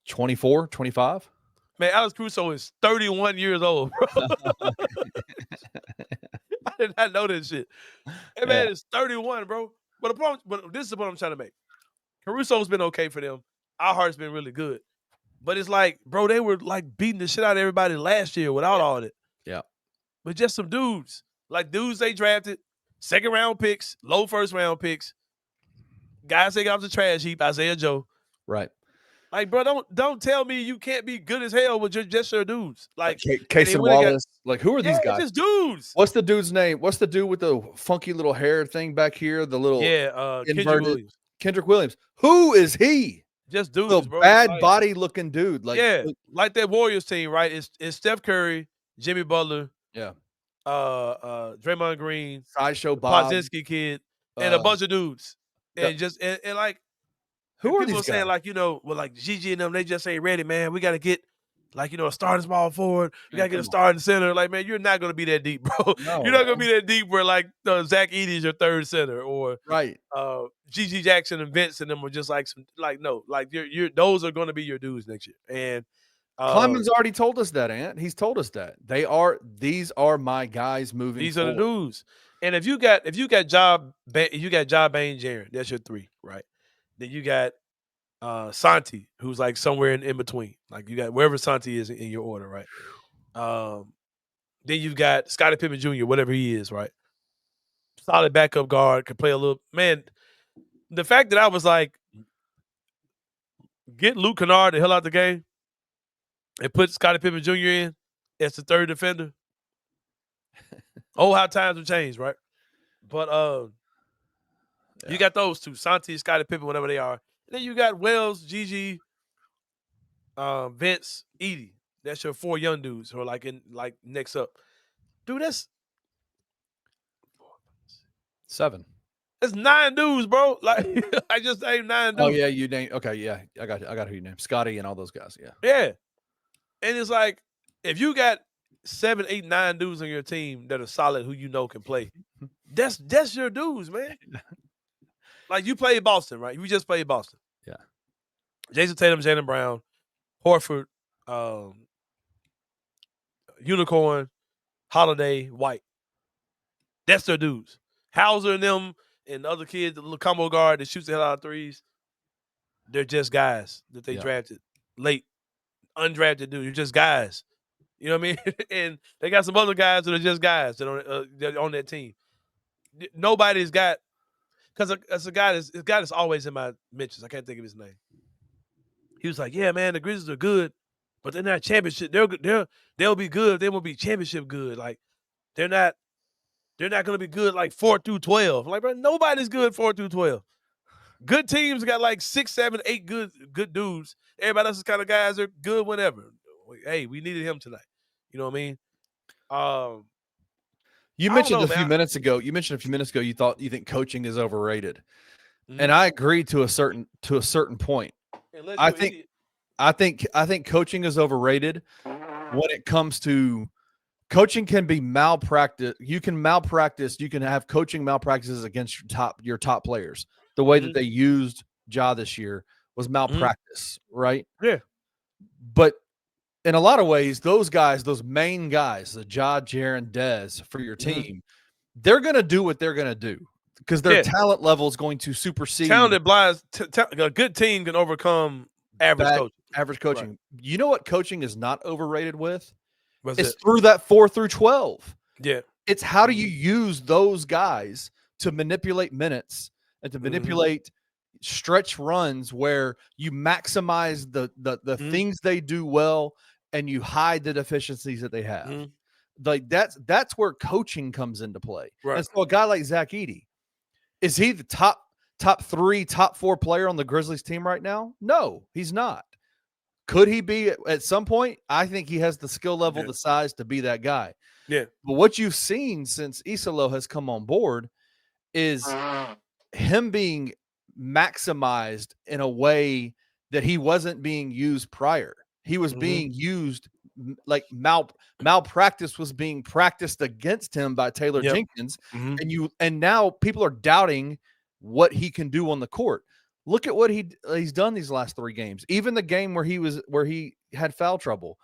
S3: 24, 25?
S2: Man, Alex Caruso is 31 years old, bro. I did not know this shit. That man is 31, bro. But this is what I'm trying to make. Caruso's been okay for them. Our heart's been really good. But it's like, bro, they were like beating the shit out of everybody last year without all of it.
S3: Yeah.
S2: But just some dudes. Like dudes they drafted, second round picks, low first round picks. Guys they got off the trash heap, Isaiah Joe.
S3: Right.
S2: Like, bro, don't tell me you can't be good as hell with just your dudes. Like
S3: Casey Wallace. Like, who are these guys?
S2: Just dudes.
S3: What's the dude's name? What's the dude with the funky little hair thing back here? The little Kendrick Williams. Who is he?
S2: Just dudes, bro.
S3: Bad body looking dude. Like
S2: like that Warriors team, right? It's Steph Curry, Jimmy Butler, Draymond Green,
S3: Sideshow Bob,
S2: Pozinski kid, and a bunch of dudes. And just and like
S3: who are
S2: people
S3: these
S2: saying
S3: guys?
S2: Like, like Gigi and them, they just ain't ready, man. We gotta get a starting small forward. We gotta get a starting center. Like, man, you're not gonna be that deep, bro.
S3: No,
S2: you're not gonna be that deep where like Zach Edey's your third center or
S3: right.
S2: Gigi Jackson and Vince and them are just like some no, like you're those are gonna be your dudes next year. And
S3: Clement's already told us that, Ant. He's told us that. These are my guys moving.
S2: These
S3: forward.
S2: are the dudes. And if you got Ja Bane Jaren, that's your 3, right? Then you got Santi, who's like somewhere in between. Like you got wherever Santi is in your order, right? Then you've got Scottie Pippen Jr., whatever he is, right? Solid backup guard, can play a little. Man, the fact that I was like, get Luke Kennard the hell out the game and put Scottie Pippen Jr. in as the third defender. Oh, how times have changed, right? But you got those two, Santi, Scottie Pippen, whatever they are. And then you got Wells, Gigi, Vince, Edey. That's your 4 young dudes who are like next up. Dude, that's
S3: 7.
S2: That's 9 dudes, bro. Like I just named 9 dudes.
S3: Oh yeah, you named. Okay, yeah, I got who you named. Scotty and all those guys. Yeah.
S2: Yeah. And it's like if you got 7, 8, 9 dudes on your team that are solid, who you know can play, that's your dudes, man. Like you played Boston, right? You just played Boston.
S3: Yeah.
S2: Jason Tatum, Jaylen Brown, Horford, Unicorn, Holiday, White. That's their dudes. Hauser and them and the other kids, the little combo guard that shoots the hell out of threes, they're just guys that they drafted late. Undrafted dudes. You're just guys. You know what I mean? And they got some other guys that are just guys that are on that team. Nobody's got because it's a guy that's always in my mentions. I can't think of his name. He was like, "Yeah, man, the Grizzlies are good, but they're not championship. They'll be good. They won't be championship good. Like they're not going to be good like 4 through 12. Like, bro, nobody's good 4 through 12. Good teams got like 6, 7, 8 good dudes. Everybody else's kind of guys are good whenever. Hey, we needed him tonight. You know what I mean?
S3: You mentioned a few minutes ago. You think coaching is overrated, and I agree to a certain point. I think coaching is overrated when it comes to coaching. Can be malpractice. You can malpractice. You can have coaching malpractices against your top players. The way that they used Ja this year was malpractice, right?
S2: Yeah.
S3: But in a lot of ways, those guys, those main guys, the Ja, Jaren, Dez for your team, they're going to do what they're going to do because their talent level is going to supersede.
S2: Talented blind, a good team can overcome average coaching.
S3: Right. You know what coaching is not overrated with?
S2: It's
S3: through that 4 through 12.
S2: Yeah.
S3: It's how do you use those guys to manipulate minutes and to manipulate stretch runs where you maximize the things they do well and you hide the deficiencies that they have. Like that's where coaching comes into play.
S2: Right.
S3: And so a guy like Zach Edey, is he the top 3, top 4 player on the Grizzlies team right now? No, he's not. Could he be at some point? I think he has the skill level, the size to be that guy.
S2: Yeah.
S3: But what you've seen since Iisalo has come on board is him being maximized in a way that he wasn't being used prior. He was being used like malpractice was being practiced against him by Taylor Jenkins. And now people are doubting what he can do on the court. Look at what he's done these last 3 games. Even the game where he had foul trouble.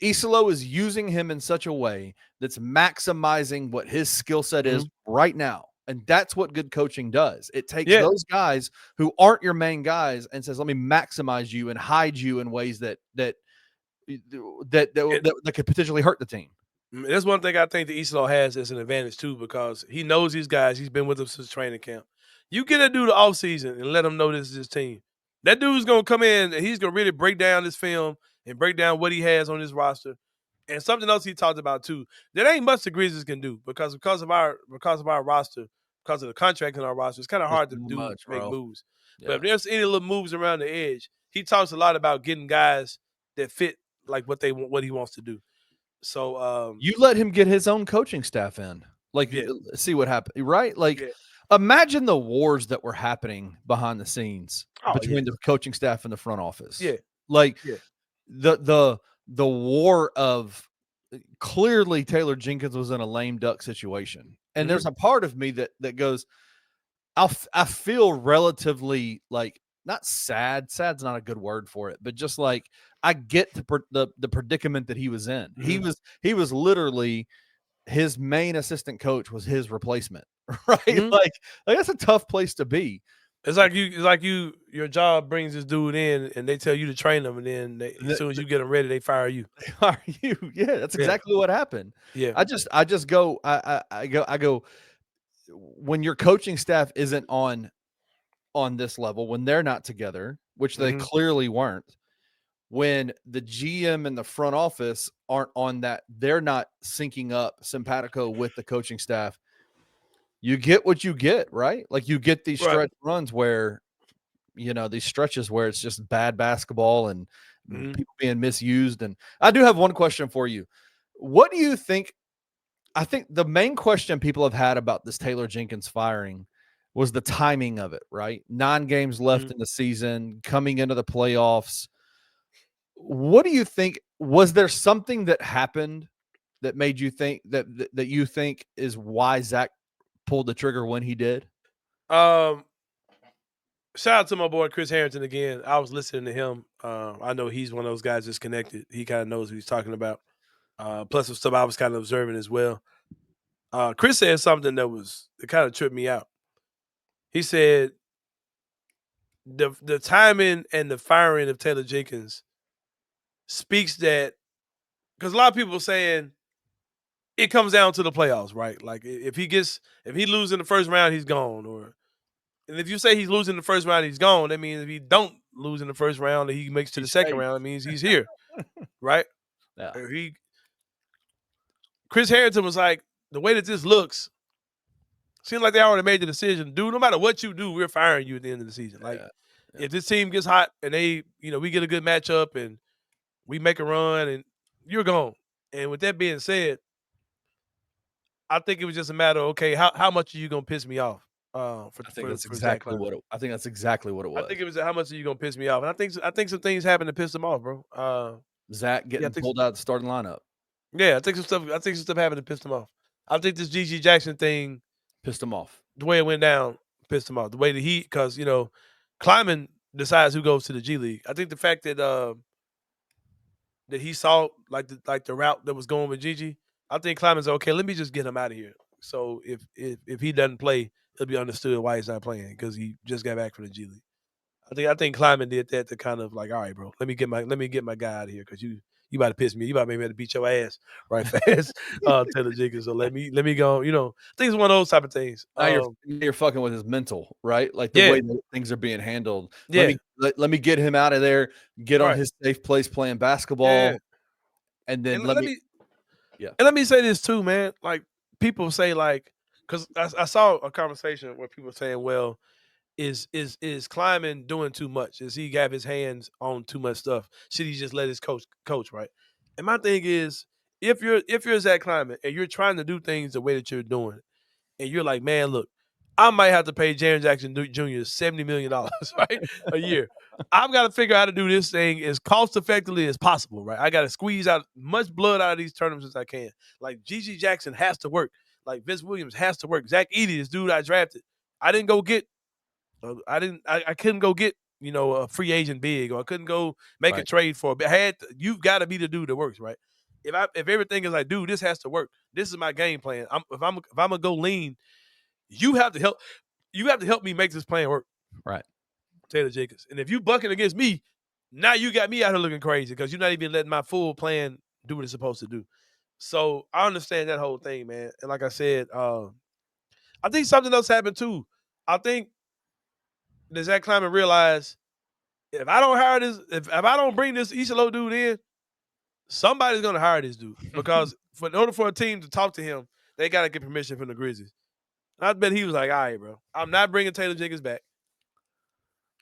S3: Iisalo is using him in such a way that's maximizing what his skill set is right now. And that's what good coaching does. It takes those guys who aren't your main guys and says, let me maximize you and hide you in ways that could potentially hurt the team.
S2: That's one thing I think that Iisalo has as an advantage too, because he knows these guys. He's been with them since training camp. You get that dude the offseason and let him know this is his team. That dude's going to come in and he's going to really break down this film and break down what he has on his roster. And something else he talked about too, there ain't much the Grizzlies can do because of our roster, because of the contract in our roster, it's kind of hard to make moves. Yeah. But if there's any little moves around the edge, he talks a lot about getting guys that fit like what he wants to do. So
S3: you let him get his own coaching staff in, see what happens, right? Imagine the wars that were happening behind the scenes between the coaching staff and the front office.
S2: Yeah,
S3: the war of clearly Taylor Jenkins was in a lame duck situation, and there's a part of me that goes, I feel relatively not sad. Sad's not a good word for it, but just like I get the predicament that he was in. He was literally his main assistant coach was his replacement, right? Like that's a tough place to be.
S2: It's like your job brings this dude in and they tell you to train them, and then as soon as you get them ready, they fire you.
S3: Fire you? Yeah, that's exactly what happened.
S2: Yeah,
S3: I just go. I go. When your coaching staff isn't on this level, when they're not together, which they clearly weren't, when the GM and the front office aren't on that, they're not syncing up simpatico with the coaching staff, you get what you get, right? Like you get these stretch runs where, these stretches where it's just bad basketball and people being misused. And I do have one question for you. What do you think? I think the main question people have had about this Taylor Jenkins firing was the timing of it, right? 9 games left in the season, coming into the playoffs. What do you think? Was there something that happened that made you think that you think is why Zach pulled the trigger when he did?
S2: Shout out to my boy Chris Harrington again. I was listening to him. I know he's one of those guys that's connected. He kind of knows what he's talking about. Plus some stuff I was kind of observing as well. Chris said something that kind of tripped me out. He said the timing and the firing of Taylor Jenkins speaks that, because a lot of people are saying it comes down to the playoffs, right? Like if he loses in the first round, he's gone. And if you say he's losing the first round, he's gone. That means if he don't lose in the first round and he makes to the second round, that means he's here, right?
S3: Yeah.
S2: Chris Harrington was like, the way that this looks, seems like they already made the decision. Dude, no matter what you do, we're firing you at the end of the season. Like, if this team gets hot and we get a good matchup and we make a run and you're gone. And with that being said, I think it was just a matter of, okay, how much are you gonna piss me off?
S3: I think that's
S2: For Zach
S3: exactly
S2: Kline?
S3: I think that's exactly what it was.
S2: I think it was how much are you gonna piss me off? And I think some things happened to piss him off, bro.
S3: Zach getting pulled out of the starting lineup.
S2: Yeah, I think some stuff happened to piss him off. I think this GG Jackson thing
S3: pissed him off.
S2: The way it went down pissed him off. The way that because Kleiman decides who goes to the G League. I think the fact that that he saw like the route that was going with Gigi, I think Kleiman's okay. Let me just get him out of here. So if he doesn't play, it'll be understood why he's not playing because he just got back from the G League. I think Kleiman did that to kind of like, all right, bro, let me get my guy out of here because you about to piss me. You about to make me have to beat your ass right fast, Taylor Jenkins. So let me go. I think it's one of those type of things.
S3: Now you're fucking with his mental, right? Like the way that things are being handled.
S2: Yeah.
S3: Let me get him out of there. Get on his safe place playing basketball, and then let me
S2: say this too, man. Like people say, like, because I saw a conversation where people saying, well, is Kleiman doing too much? Is he got his hands on too much stuff? Should he just let his coach, right? And my thing is, if you're Zach Kleiman and you're trying to do things the way that you're doing, and you're like, man, look, I might have to pay Jaren Jackson Jr. $70 million, right, a year. I've got to figure out how to do this thing as cost effectively as possible, right? I got to squeeze out much blood out of these tournaments as I can. Like GG Jackson has to work. Like Vince Williams has to work. Zach Edey, this dude I drafted, I didn't go get. I couldn't go get a free agent big, or I couldn't go make a trade for. But you've got to be the dude that works, right? If everything is like, dude, this has to work. This is my game plan. If I'm gonna go lean, you have to help. You have to help me make this plan work,
S3: right?
S2: Taylor Jenkins. And if you bucking against me, now you got me out here looking crazy because you're not even letting my full plan do what it's supposed to do. So I understand that whole thing, man. And like I said, I think something else happened too. I think that Zach Kleiman realized if I don't hire this, if I don't bring this Iisalo dude in, somebody's gonna hire this dude because in order for a team to talk to him, they gotta get permission from the Grizzlies. And I bet he was like, all right, bro, I'm not bringing Taylor Jenkins back.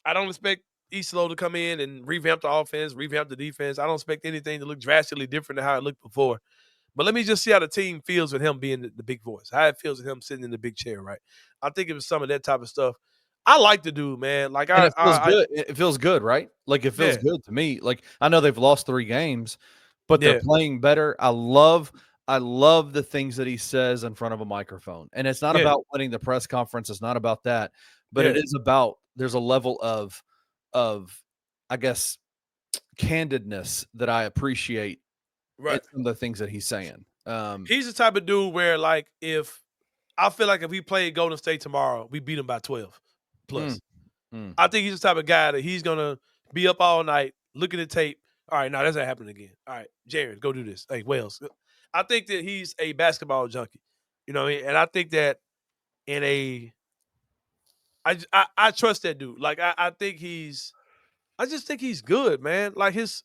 S2: I don't expect Iisalo to come in and revamp the offense, revamp the defense. I don't expect anything to look drastically different than how it looked before. But let me just see how the team feels with him being the big voice, how it feels with him sitting in the big chair, right? I think it was some of that type of stuff. I like the dude, man. Like
S3: it feels good. It feels good, right? Like it feels good to me. Like I know they've lost 3 games, but they're playing better. I love the things that he says in front of a microphone. And it's not about winning the press conference. It's not about that, but it is about there's a level of I guess candidness that I appreciate.
S2: Right.
S3: Some of the things that he's saying.
S2: He's the type of dude where, like, if we played Golden State tomorrow, we beat them by 12 plus. I think he's the type of guy that he's gonna be up all night, look at the tape. All right, now that's not happening again. All right, Jared, go do this. Hey, Wells. I think that he's a basketball junkie. You know what I mean? And I think that I trust that dude. Like I just think he's good, man. Like just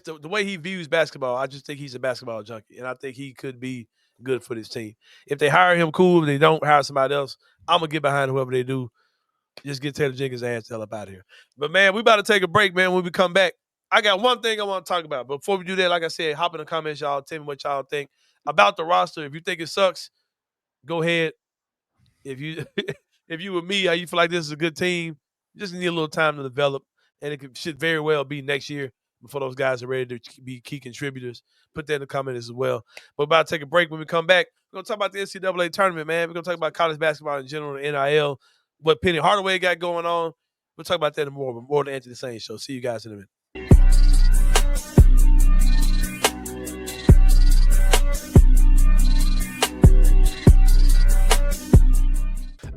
S2: the way he views basketball, I just think he's a basketball junkie. And I think he could be good for this team. If they hire him, cool. If they don't hire somebody else, I'm going to get behind whoever they do. Just get Taylor Jenkins' ass the hell up out of here. But, man, we about to take a break, man. When we come back, I got one thing I want to talk about. But before we do that, like I said, hop in the comments, y'all. Tell me what y'all think about the roster. If you think it sucks, go ahead. If you were me, how you feel like this is a good team, just need a little time to develop. And it should very well be next year before those guys are ready to be key contributors. Put that in the comments as well. We're about to take a break. When we come back, we're going to talk about the NCAA tournament, man. We're going to talk about college basketball in general, the NIL, what Penny Hardaway got going on. We'll talk about that more than Anthony Sain Show. See you guys in a minute.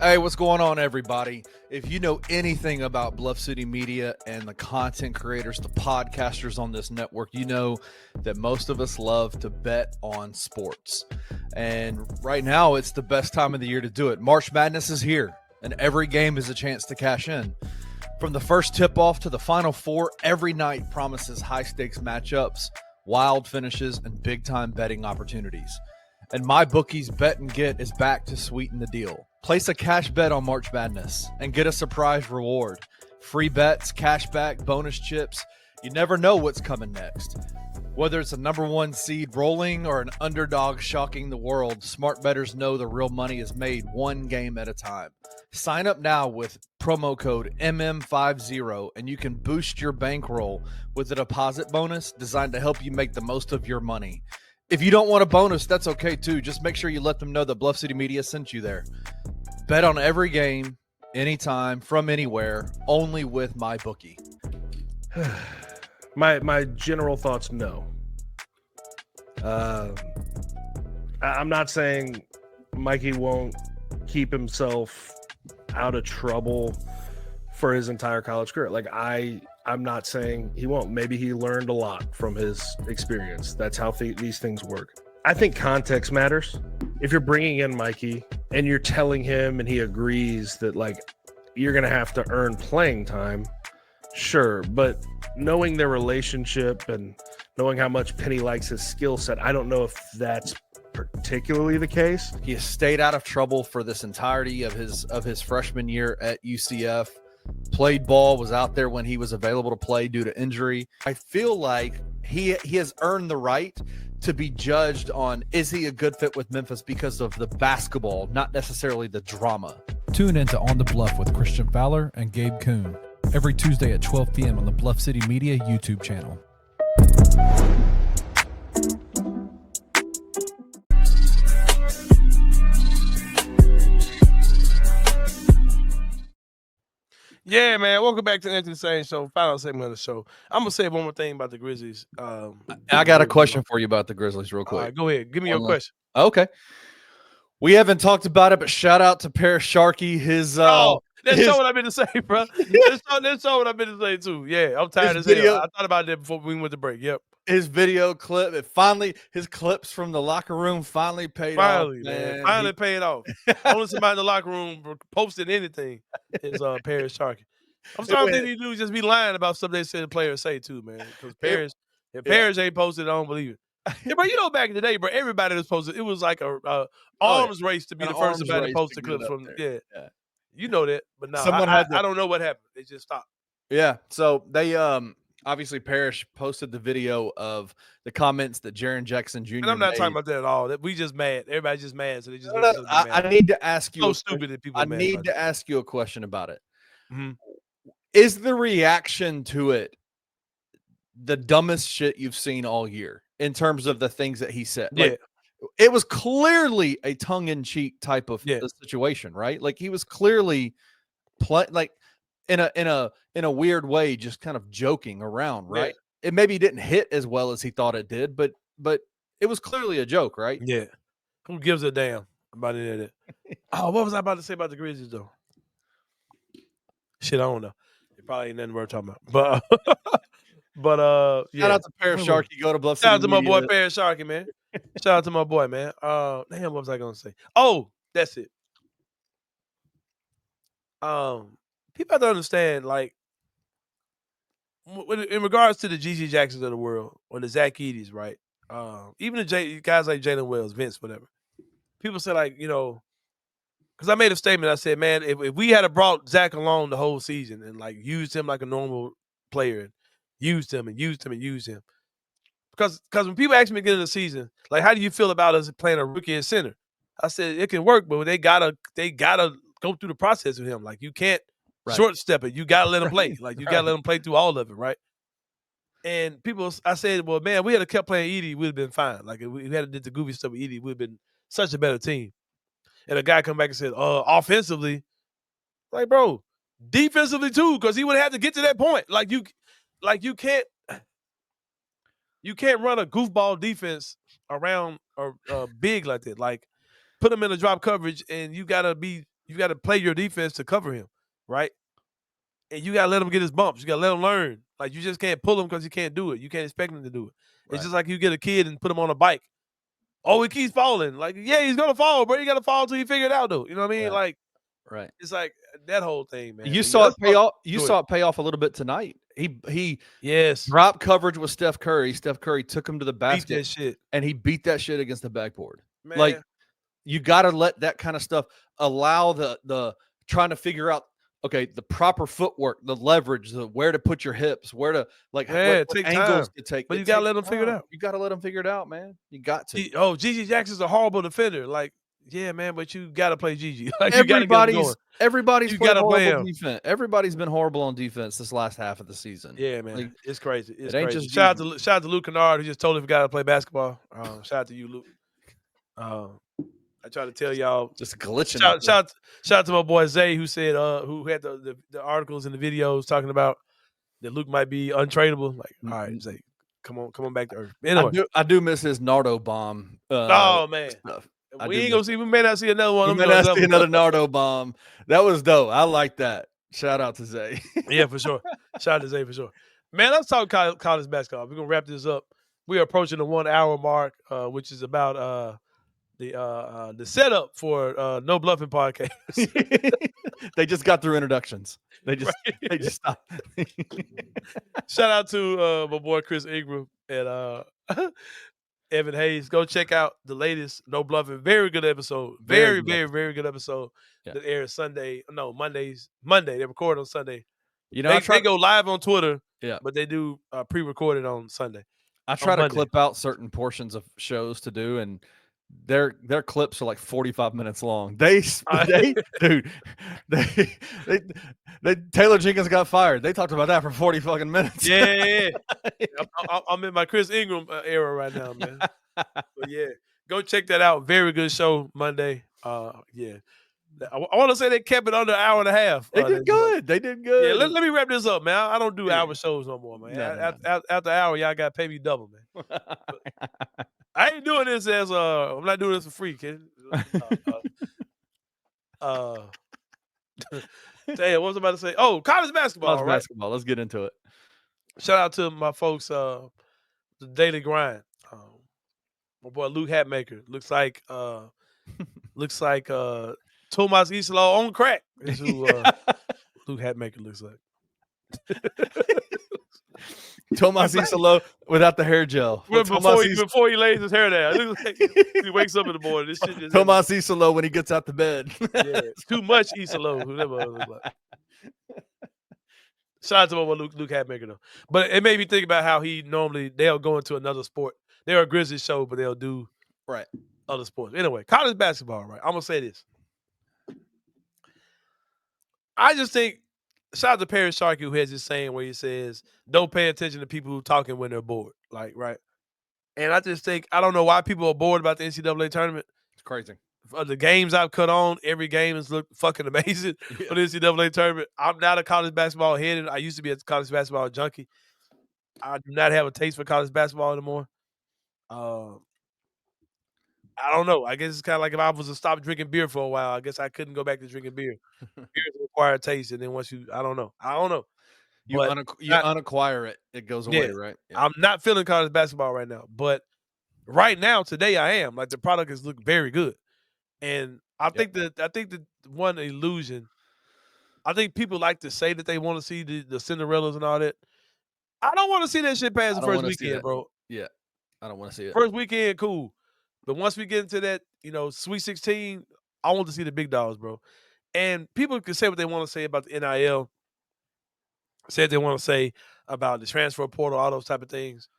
S3: Hey, what's going on, everybody? If you know anything about Bluff City Media and the content creators, the podcasters on this network, you know that most of us love to bet on sports. And right now, it's the best time of the year to do it. March Madness is here, and every game is a chance to cash in. From the first tip-off to the Final Four, every night promises high-stakes matchups, wild finishes, and big-time betting opportunities. And MyBookie's Bet and Get is back to sweeten the deal. Place a cash bet on March Madness and get a surprise reward. Free bets, cash back, bonus chips. You never know what's coming next. Whether it's a number one seed rolling or an underdog shocking the world, smart bettors know the real money is made one game at a time. Sign up now with promo code MM50 and you can boost your bankroll with a deposit bonus designed to help you make the most of your money. If you don't want a bonus, that's okay too. Just make sure you let them know that Bluff City Media sent you there. Bet on every game, anytime, from anywhere, only with MyBookie.
S4: My general thoughts, no. I'm not saying Mikey won't keep himself out of trouble for his entire college career. Like I'm not saying he won't. Maybe he learned a lot from his experience. That's how these things work. I think context matters. If you're bringing in Mikey and you're telling him and he agrees that like you're going to have to earn playing time, sure. But knowing their relationship and knowing how much Penny likes his skill set, I don't know if that's particularly the case.
S3: He has stayed out of trouble for this entirety of his freshman year at UCF. Played ball, was out there when he was available to play due to injury. I feel like he has earned the right to be judged on, is he a good fit with Memphis because of the basketball, not necessarily the drama.
S1: Tune into On the Bluff with Christian Fowler and Gabe Kuhn every Tuesday at 12 p.m. on the Bluff City Media YouTube channel.
S2: Yeah, man. Welcome back to the Anthony Sain Show, final segment of the show. I'm gonna say one more thing about the Grizzlies.
S3: I got a question for you about the Grizzlies real quick.
S2: All right, go ahead. Give me your question.
S3: Okay. We haven't talked about it, but shout out to Paris Sharkey.
S2: That's what I've been to say, bro. That's what I've been to say too. Yeah, I'm tired as hell. I thought about that before we went to break. Yep.
S3: His video clip, his clips from the locker room finally paid off. Man.
S2: Finally paid off. Only somebody in the locker room posted anything is Paris Sharkey. I'm starting to think these dudes just be lying about stuff they said the players say too, man. Because Paris ain't posted, I don't believe it. Yeah, bro, you know back in the day, bro, everybody was posted. It was like a arms race to be the first somebody to post the clips from. Yeah. You know that, but no, I don't know what happened. They just stopped.
S3: Yeah, so they obviously Parrish posted the video of the comments that Jaren Jackson Jr.
S2: And I'm not
S3: made.
S2: talking about that at all. That we just mad. Everybody's just mad, so they just.
S3: I need to ask you.
S2: So stupid that people.
S3: I need to ask you a question about it.
S2: Mm-hmm.
S3: Is the reaction to it the dumbest shit you've seen all year in terms of the things that he said?
S2: Yeah.
S3: Like, it was clearly a tongue-in-cheek type of situation, right? Like he was clearly in a weird way, just kind of joking around, right? Yeah. It maybe didn't hit as well as he thought it did, but it was clearly a joke, right?
S2: Yeah. Who gives a damn about it? Oh, what was I about to say about the Grizzlies though? Shit, I don't know. It probably ain't nothing worth talking about. But yeah.
S3: Shout out to Paris Sharkey. Go to Bluff City.
S2: Shout out to my boy Paris Sharkey, man. Shout out to my boy, man. Damn, what was I gonna say? Oh, that's it. People have to understand, like, in regards to the Gigi Jacksons of the world or the Zach Edeys, right? Even the guys like Jalen Wells, Vince, whatever. People say, like, you know, because I made a statement. I said, man, if we had brought Zach along the whole season and like used him like a normal player and used him. Because when people ask me at the end of the season, like, how do you feel about us playing a rookie at center? I said it can work, but they gotta go through the process with him. Like, you can't short step it. You gotta let him play. Like, you gotta let him play through all of it, right? And I said, well, man, we had kept playing Edey, we'd have been fine. Like, if we had did the goofy stuff with Edey, we'd have been such a better team. And a guy come back and said, offensively, like, bro, defensively too, because he would have had to get to that point. You can't run a goofball defense around or big like that. Like, put him in a drop coverage, and you gotta play your defense to cover him, right? And you gotta let him get his bumps. You gotta let him learn. Like, you just can't pull him because he can't do it. You can't expect him to do it. Right. It's just like you get a kid and put him on a bike. Oh, he keeps falling. Like, yeah, he's gonna fall, bro. You gotta fall until you figure it out, though. You know what I mean?
S3: Right.
S2: Like, it's like that whole thing, man.
S3: You saw it pay off. You saw it pay off a little bit tonight. He dropped coverage with Steph Curry. Steph Curry took him to the basket, and he beat that shit against the backboard.
S2: Man.
S3: Like, you got to let that kind of stuff allow the trying to figure out okay, the proper footwork, the leverage, the where to put your hips, where to what
S2: take
S3: angles
S2: time.
S3: to take.
S2: But you gotta let them figure it out.
S3: You gotta let them figure it out, man. You got to.
S2: Gigi Jackson's a horrible defender. Like, yeah, man, but you gotta play Gigi. Like, you gotta get him going.
S3: Everybody's played horrible
S2: play
S3: defense. Everybody's been horrible on defense this last half of the season.
S2: Yeah, man,
S3: like,
S2: it's crazy. It's
S3: ain't
S2: crazy.
S3: just
S2: Shout out to Luke Kennard, who just totally forgot to play basketball. Shout out to you, Luke. I try to tell y'all,
S3: just glitching.
S2: Shout out to my boy Zay, who said who had the articles and the videos talking about that Luke might be untradeable. Like, all right, Zay, come on back to earth. Anyway,
S3: I do miss his Nardo bomb.
S2: Oh man,
S3: stuff.
S2: We may not see another one.
S3: We may not see another Nardo bomb. That was dope. I like that. Shout out to Zay.
S2: Yeah, for sure. Shout out to Zay for sure. Man, let's talk college basketball. We're gonna wrap this up. We are approaching the 1 hour mark, which is about the setup for No Bluffing podcast.
S3: They just got through introductions. They just stopped.
S2: Shout out to my boy Chris Ingram and Evan Hayes. Go check out the latest No Bluffing. Very good episode. Very good episode.
S3: Yeah.
S2: That airs Monday. They record on Sunday.
S3: You know,
S2: they go live on Twitter.
S3: Yeah,
S2: but they do pre-recorded on Sunday.
S3: I try to clip out certain portions of shows to do, and their clips are like 45 minutes long. They Taylor Jenkins got fired. They talked about that for 40 fucking minutes.
S2: Yeah. I'm in my Chris Ingram era right now, man. But yeah, go check that out. Very good show Monday. Yeah. I want to say they kept it under an hour and a half.
S3: They did good. They did good.
S2: Yeah, let me wrap this up, man. I don't do hour shows no more, man. After the hour, y'all got to pay me double, man. I ain't doing this as I'm not doing this for free, kid. Damn, what was I about to say? Oh, college basketball.
S3: Basketball. Let's get into it.
S2: Shout out to my folks, the Daily Grind. My boy Luke Hatmaker looks like Tuomas Iisalo on crack. Is who Luke Hatmaker looks like.
S3: Tuomas Iisalo without the hair gel.
S2: Before he lays his hair down. He wakes up in the morning. This shit is
S3: Tuomas Iisalo when he gets out the bed.
S2: Yeah, too much Iisalo. Whoever it looks like. Shout out to my boy Luke Hatmaker though. But it made me think about how they'll go into another sport. They're a Grizzlies show, but they'll do other sports. Anyway, college basketball, right? I'm gonna say this. I just think, shout out to Perry Sharkey, who has this saying where he says, don't pay attention to people who talking when they're bored. Like, right? And I just think, I don't know why people are bored about the NCAA tournament.
S3: It's crazy.
S2: The games I've cut on, every game has looked fucking amazing for the NCAA tournament. I'm not a college basketball head. I used to be a college basketball junkie. I do not have a taste for college basketball anymore. I don't know. I guess it's kind of like if I was to stop drinking beer for a while, I guess I couldn't go back to drinking beer. Beer's an acquired taste, and then once I don't know.
S3: You unacquire it, it goes away, right?
S2: Yeah. I'm not feeling college basketball right now, but right now, today, I am. Like, the product has looked very good, and I think that one illusion. I think people like to say that they want to see the Cinderellas and all that. I don't want to see that shit past the first weekend, bro.
S3: Yeah, I don't want to see it.
S2: First weekend, cool. But once we get into that, Sweet 16, I want to see the big dogs, bro. And people can say what they want to say about the NIL, say what they want to say about the transfer portal, all those type of things.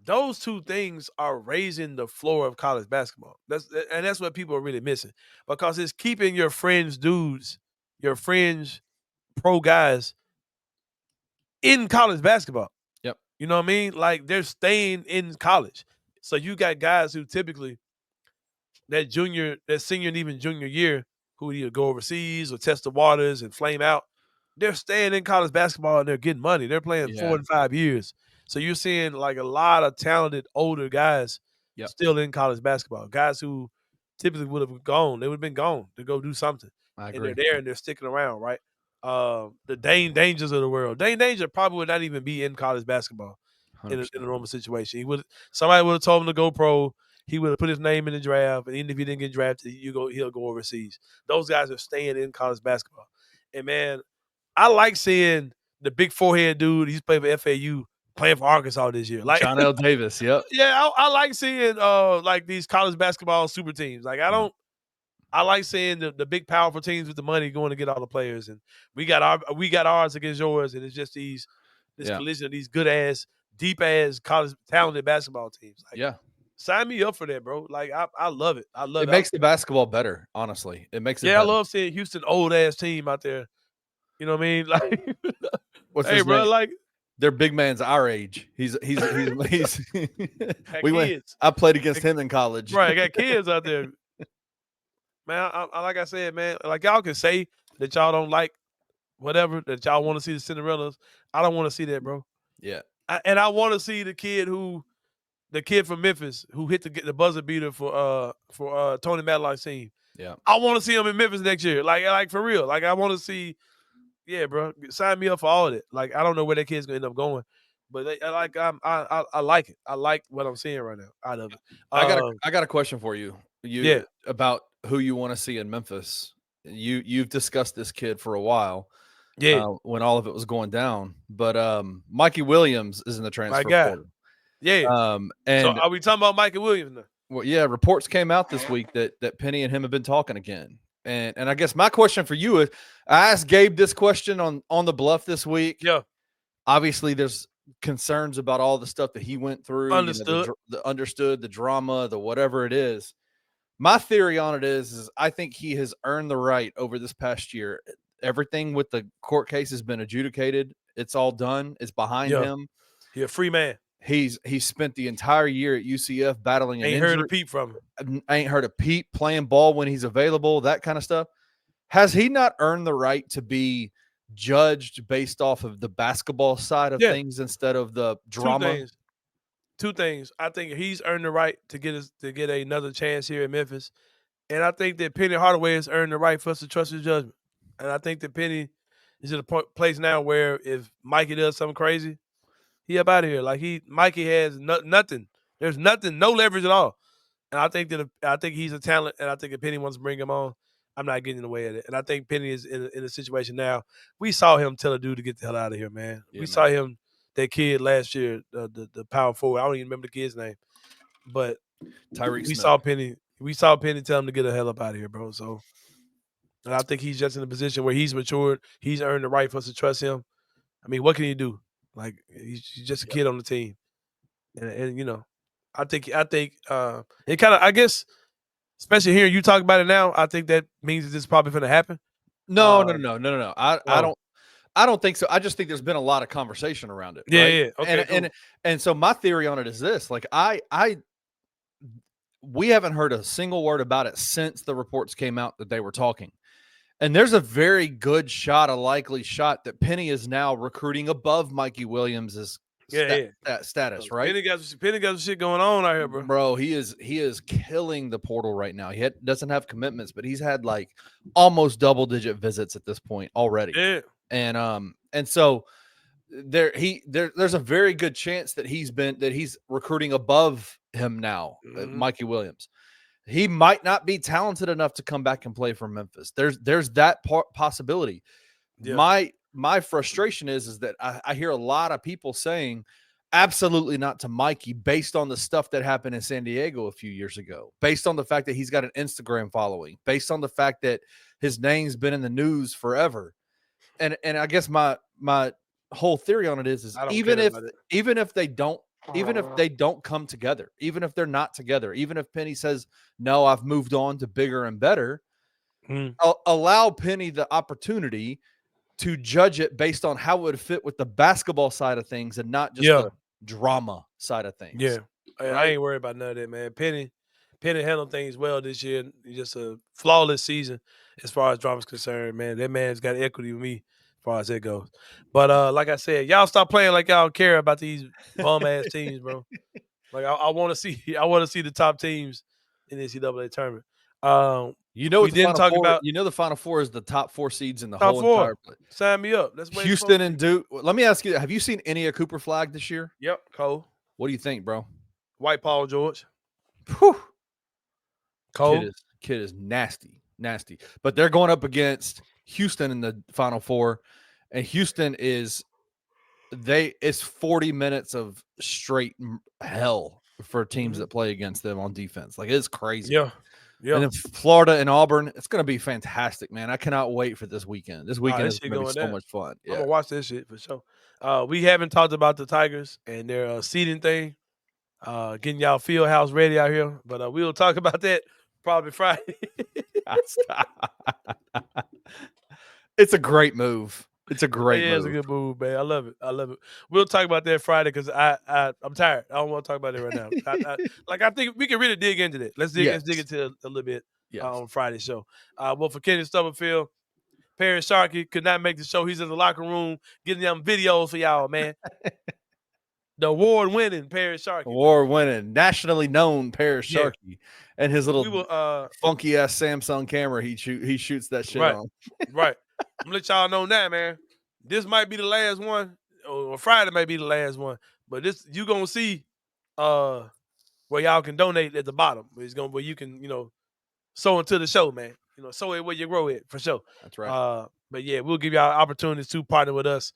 S2: Those two things are raising the floor of college basketball. That's what people are really missing, because it's keeping your fringe dudes, your fringe pro guys in college basketball.
S3: Yep.
S2: You know what I mean? Like, they're staying in college. So you got guys who typically that senior and even junior year who either go overseas or test the waters and flame out. They're staying in college basketball and they're getting money. They're playing 4 and 5 years. So you're seeing like a lot of talented older guys still in college basketball. Guys who typically would have gone. They would have been gone to go do something.
S3: I agree.
S2: And they're there and they're sticking around, right? The Dane Dangers of the world. Dane Danger probably would not even be in college basketball. In a normal situation. Somebody would have told him to go pro. He would have put his name in the draft, and even if he didn't get drafted, he'll go overseas. Those guys are staying in college basketball. And man, I like seeing the big forehead dude. He's playing for FAU, playing for Arkansas this year. Like
S3: John L. Davis, yep.
S2: Yeah, I like seeing like these college basketball super teams. Like, I don't I like seeing the big powerful teams with the money going to get all the players, and we got ours against yours, and it's just this collision of these good ass, deep ass college talented basketball teams. Like, sign me up for that, bro. Like I love it. I love it.
S3: It makes the basketball better, honestly. It makes it
S2: Yeah,
S3: better.
S2: I love seeing Houston old ass team out there. You know what I mean? Like,
S3: what's
S2: hey,
S3: his
S2: bro,
S3: name?
S2: like
S3: their big man's our age. He's we went.
S2: kids.
S3: I played against him in college.
S2: Right, I got kids out there. Man, I like I said, man, like y'all can say that y'all don't like whatever, that y'all want to see the Cinderellas. I don't want to see that, bro.
S3: Yeah.
S2: And I want to see the kid from Memphis who hit the buzzer beater for Tony Madlock's team.
S3: Yeah.
S2: I want to see him in Memphis next year. Like for real. Like I want to see, yeah, bro. Sign me up for all of it. Like I don't know where that kid's gonna end up going, but I like it. I like what I'm seeing right now out of it.
S3: I got a question for you. About who you want to see in Memphis. You've discussed this kid for a while.
S2: Yeah.
S3: When all of it was going down. But Mikey Williams is in the transfer portal.
S2: Yeah.
S3: And
S2: so are we talking about Mikey Williams now?
S3: Well, yeah, reports came out this week that Penny and him have been talking again. And I guess my question for you is, I asked Gabe this question on the Bluff this week.
S2: Yeah.
S3: Obviously, there's concerns about all the stuff that he went through.
S2: Understood.
S3: The drama, the whatever it is. My theory on it is I think he has earned the right over this past year. Everything with the court case has been adjudicated. It's all done. It's behind him.
S2: He's a free man.
S3: He's spent the entire year at UCF battling an injury.
S2: Ain't heard a peep from him.
S3: Ain't heard a peep, playing ball when he's available, that kind of stuff. Has he not earned the right to be judged based off of the basketball side of things instead of the drama?
S2: Two things. I think he's earned the right to get another chance here in Memphis, and I think that Penny Hardaway has earned the right for us to trust his judgment. And I think that Penny is in a place now where if Mikey does something crazy, he up out of here. Like Mikey has nothing. There's nothing, no leverage at all. And I think he's a talent, and I think if Penny wants to bring him on, I'm not getting in the way of it. And I think Penny is in a situation now. We saw him tell a dude to get the hell out of here, man. We saw him, that kid last year, the power forward. I don't even remember the kid's name, but
S3: Tyreek
S2: we
S3: Smith.
S2: saw Penny. We saw Penny tell him to get the hell up out of here, bro. So, and I think he's just in a position where he's matured. He's earned the right for us to trust him. I mean, what can he do? Like he's just a kid on the team, and you know, I think it kind of, I guess, especially hearing you talk about it now, I think that means that this is probably going to happen.
S3: No. I don't think so. I just think there's been a lot of conversation around it.
S2: Yeah,
S3: right?
S2: yeah. Okay, cool.
S3: And so my theory on it is this: like we haven't heard a single word about it since the reports came out that they were talking. And there's a very good shot, a likely shot, that Penny is now recruiting above Mikey Williams' status, right?
S2: Penny got some shit going on out here, bro.
S3: Bro, he is killing the portal right now. He doesn't have commitments, but he's had like almost double-digit visits at this point already.
S2: Yeah.
S3: And so there's a very good chance that he's recruiting above him now, Mikey Williams. He might not be talented enough to come back and play for Memphis. There's that possibility. Yeah. My frustration is that I hear a lot of people saying absolutely not to Mikey based on the stuff that happened in San Diego a few years ago, based on the fact that he's got an Instagram following, based on the fact that his name's been in the news forever. And I guess my whole theory on it is even if they don't come together, even if they're not together, even if Penny says, no, I've moved on to bigger and better, allow Penny the opportunity to judge it based on how it would fit with the basketball side of things and not just the drama side of things.
S2: Yeah. Right? I ain't worried about none of that, man. Penny handled things well this year. Just a flawless season as far as drama's concerned, man. That man's got equity with me as far as that goes. But like I said, y'all stop playing like y'all care about these bum ass teams, bro. Like I want to see the top teams in the NCAA tournament.
S3: The Final Four is the top 4 seeds in the whole entire play.
S2: Sign me up. That's
S3: Houston and Duke. Let me ask you, have you seen any of Cooper Flag this year?
S2: Yep, Cole.
S3: What do you think, bro?
S2: White Paul George.
S3: Whew.
S2: Cole.
S3: Kid is nasty. But they're going up against Houston in the Final Four, and Houston it's 40 minutes of straight hell for teams that play against them on defense. Like, it's crazy.
S2: Yeah. Yep.
S3: And then Florida and Auburn, it's going to be fantastic, man. I cannot wait for this weekend. This weekend is going to be so much fun. Yeah.
S2: I'm going to watch this shit for sure. We haven't talked about the Tigers and their seeding thing, getting y'all field house ready out here. But we'll talk about that probably Friday.
S3: It's a great move. It's a great move.
S2: It's a good move, man. I love it. We'll talk about that Friday because I'm tired. I don't want to talk about it right now. I think we can really dig into that. Let's dig into it a little bit on Friday's show. Well, for Kenny Stubblefield, Perry Sharkey could not make the show. He's in the locker room getting them videos for y'all, man. The award-winning Perry Sharkey.
S3: Award-winning, nationally known Perry Sharkey. And his little funky-ass Samsung camera he shoots that shit on.
S2: Right. I'm going to let y'all know now, man. This might be the last one, or Friday might be the last one. But this you going to see where y'all can donate at the bottom. It's going where you can, sow into the show, man. Sow it where you grow it, for sure.
S3: That's right.
S2: But, yeah, we'll give y'all opportunities to partner with us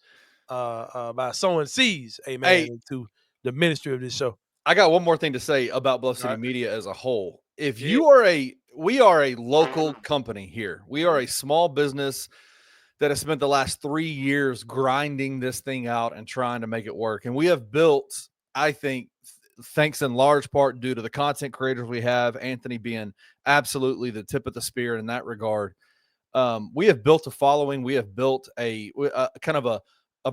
S2: by sowing seeds, into the ministry of this show.
S3: I got one more thing to say about Bluff City Media as a whole. We are a local company here. We are a small business that has spent the last 3 years grinding this thing out and trying to make it work. And we have built, I think, thanks in large part due to the content creators we have, Anthony being absolutely the tip of the spear in that regard. We have built a following. We have built a kind of a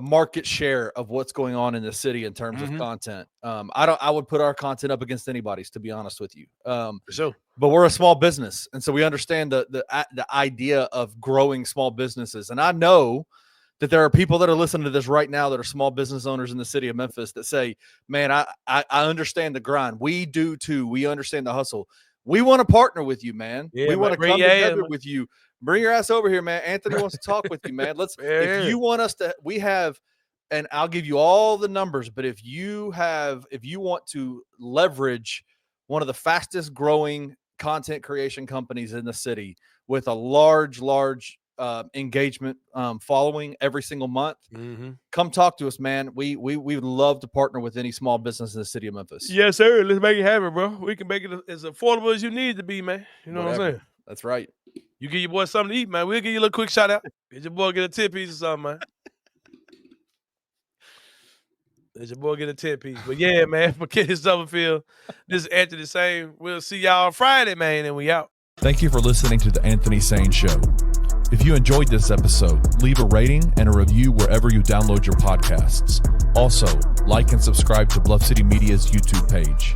S3: market share of what's going on in the city in terms of content. I would put our content up against anybody's, to be honest with you.
S2: For sure.
S3: But we're a small business, and so we understand the idea of growing small businesses. And I know that there are people that are listening to this right now that are small business owners in the city of Memphis that say, man, I understand the grind. We do too. We understand the hustle. We want to partner with you, man. Yeah, we want to come together with you. Bring your ass over here, man. Anthony wants to talk with you, man. If you want us to, we have, and I'll give you all the numbers, but if you want to leverage one of the fastest growing content creation companies in the city with a large engagement following every single month, come talk to us, man. We would love to partner with any small business in the city of Memphis.
S2: Yes, sir. Let's make it happen, bro. We can make it as affordable as you need to be, man. You know what I'm saying?
S3: That's right.
S2: You give your boy something to eat, man. We'll give you a little quick shout out. Get your boy get a 10-piece or something, man. Let your boy get a 10-piece. But yeah, man, for Kenny Stubblefield, this is Anthony Sain. We'll see y'all on Friday, man, and we out.
S1: Thank you for listening to the Anthony Sain Show. If you enjoyed this episode, leave a rating and a review wherever you download your podcasts. Also, like and subscribe to Bluff City Media's YouTube page.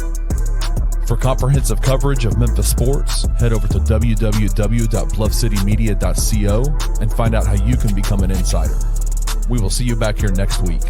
S1: For comprehensive coverage of Memphis sports, head over to www.bluffcitymedia.co and find out how you can become an insider. We will see you back here next week.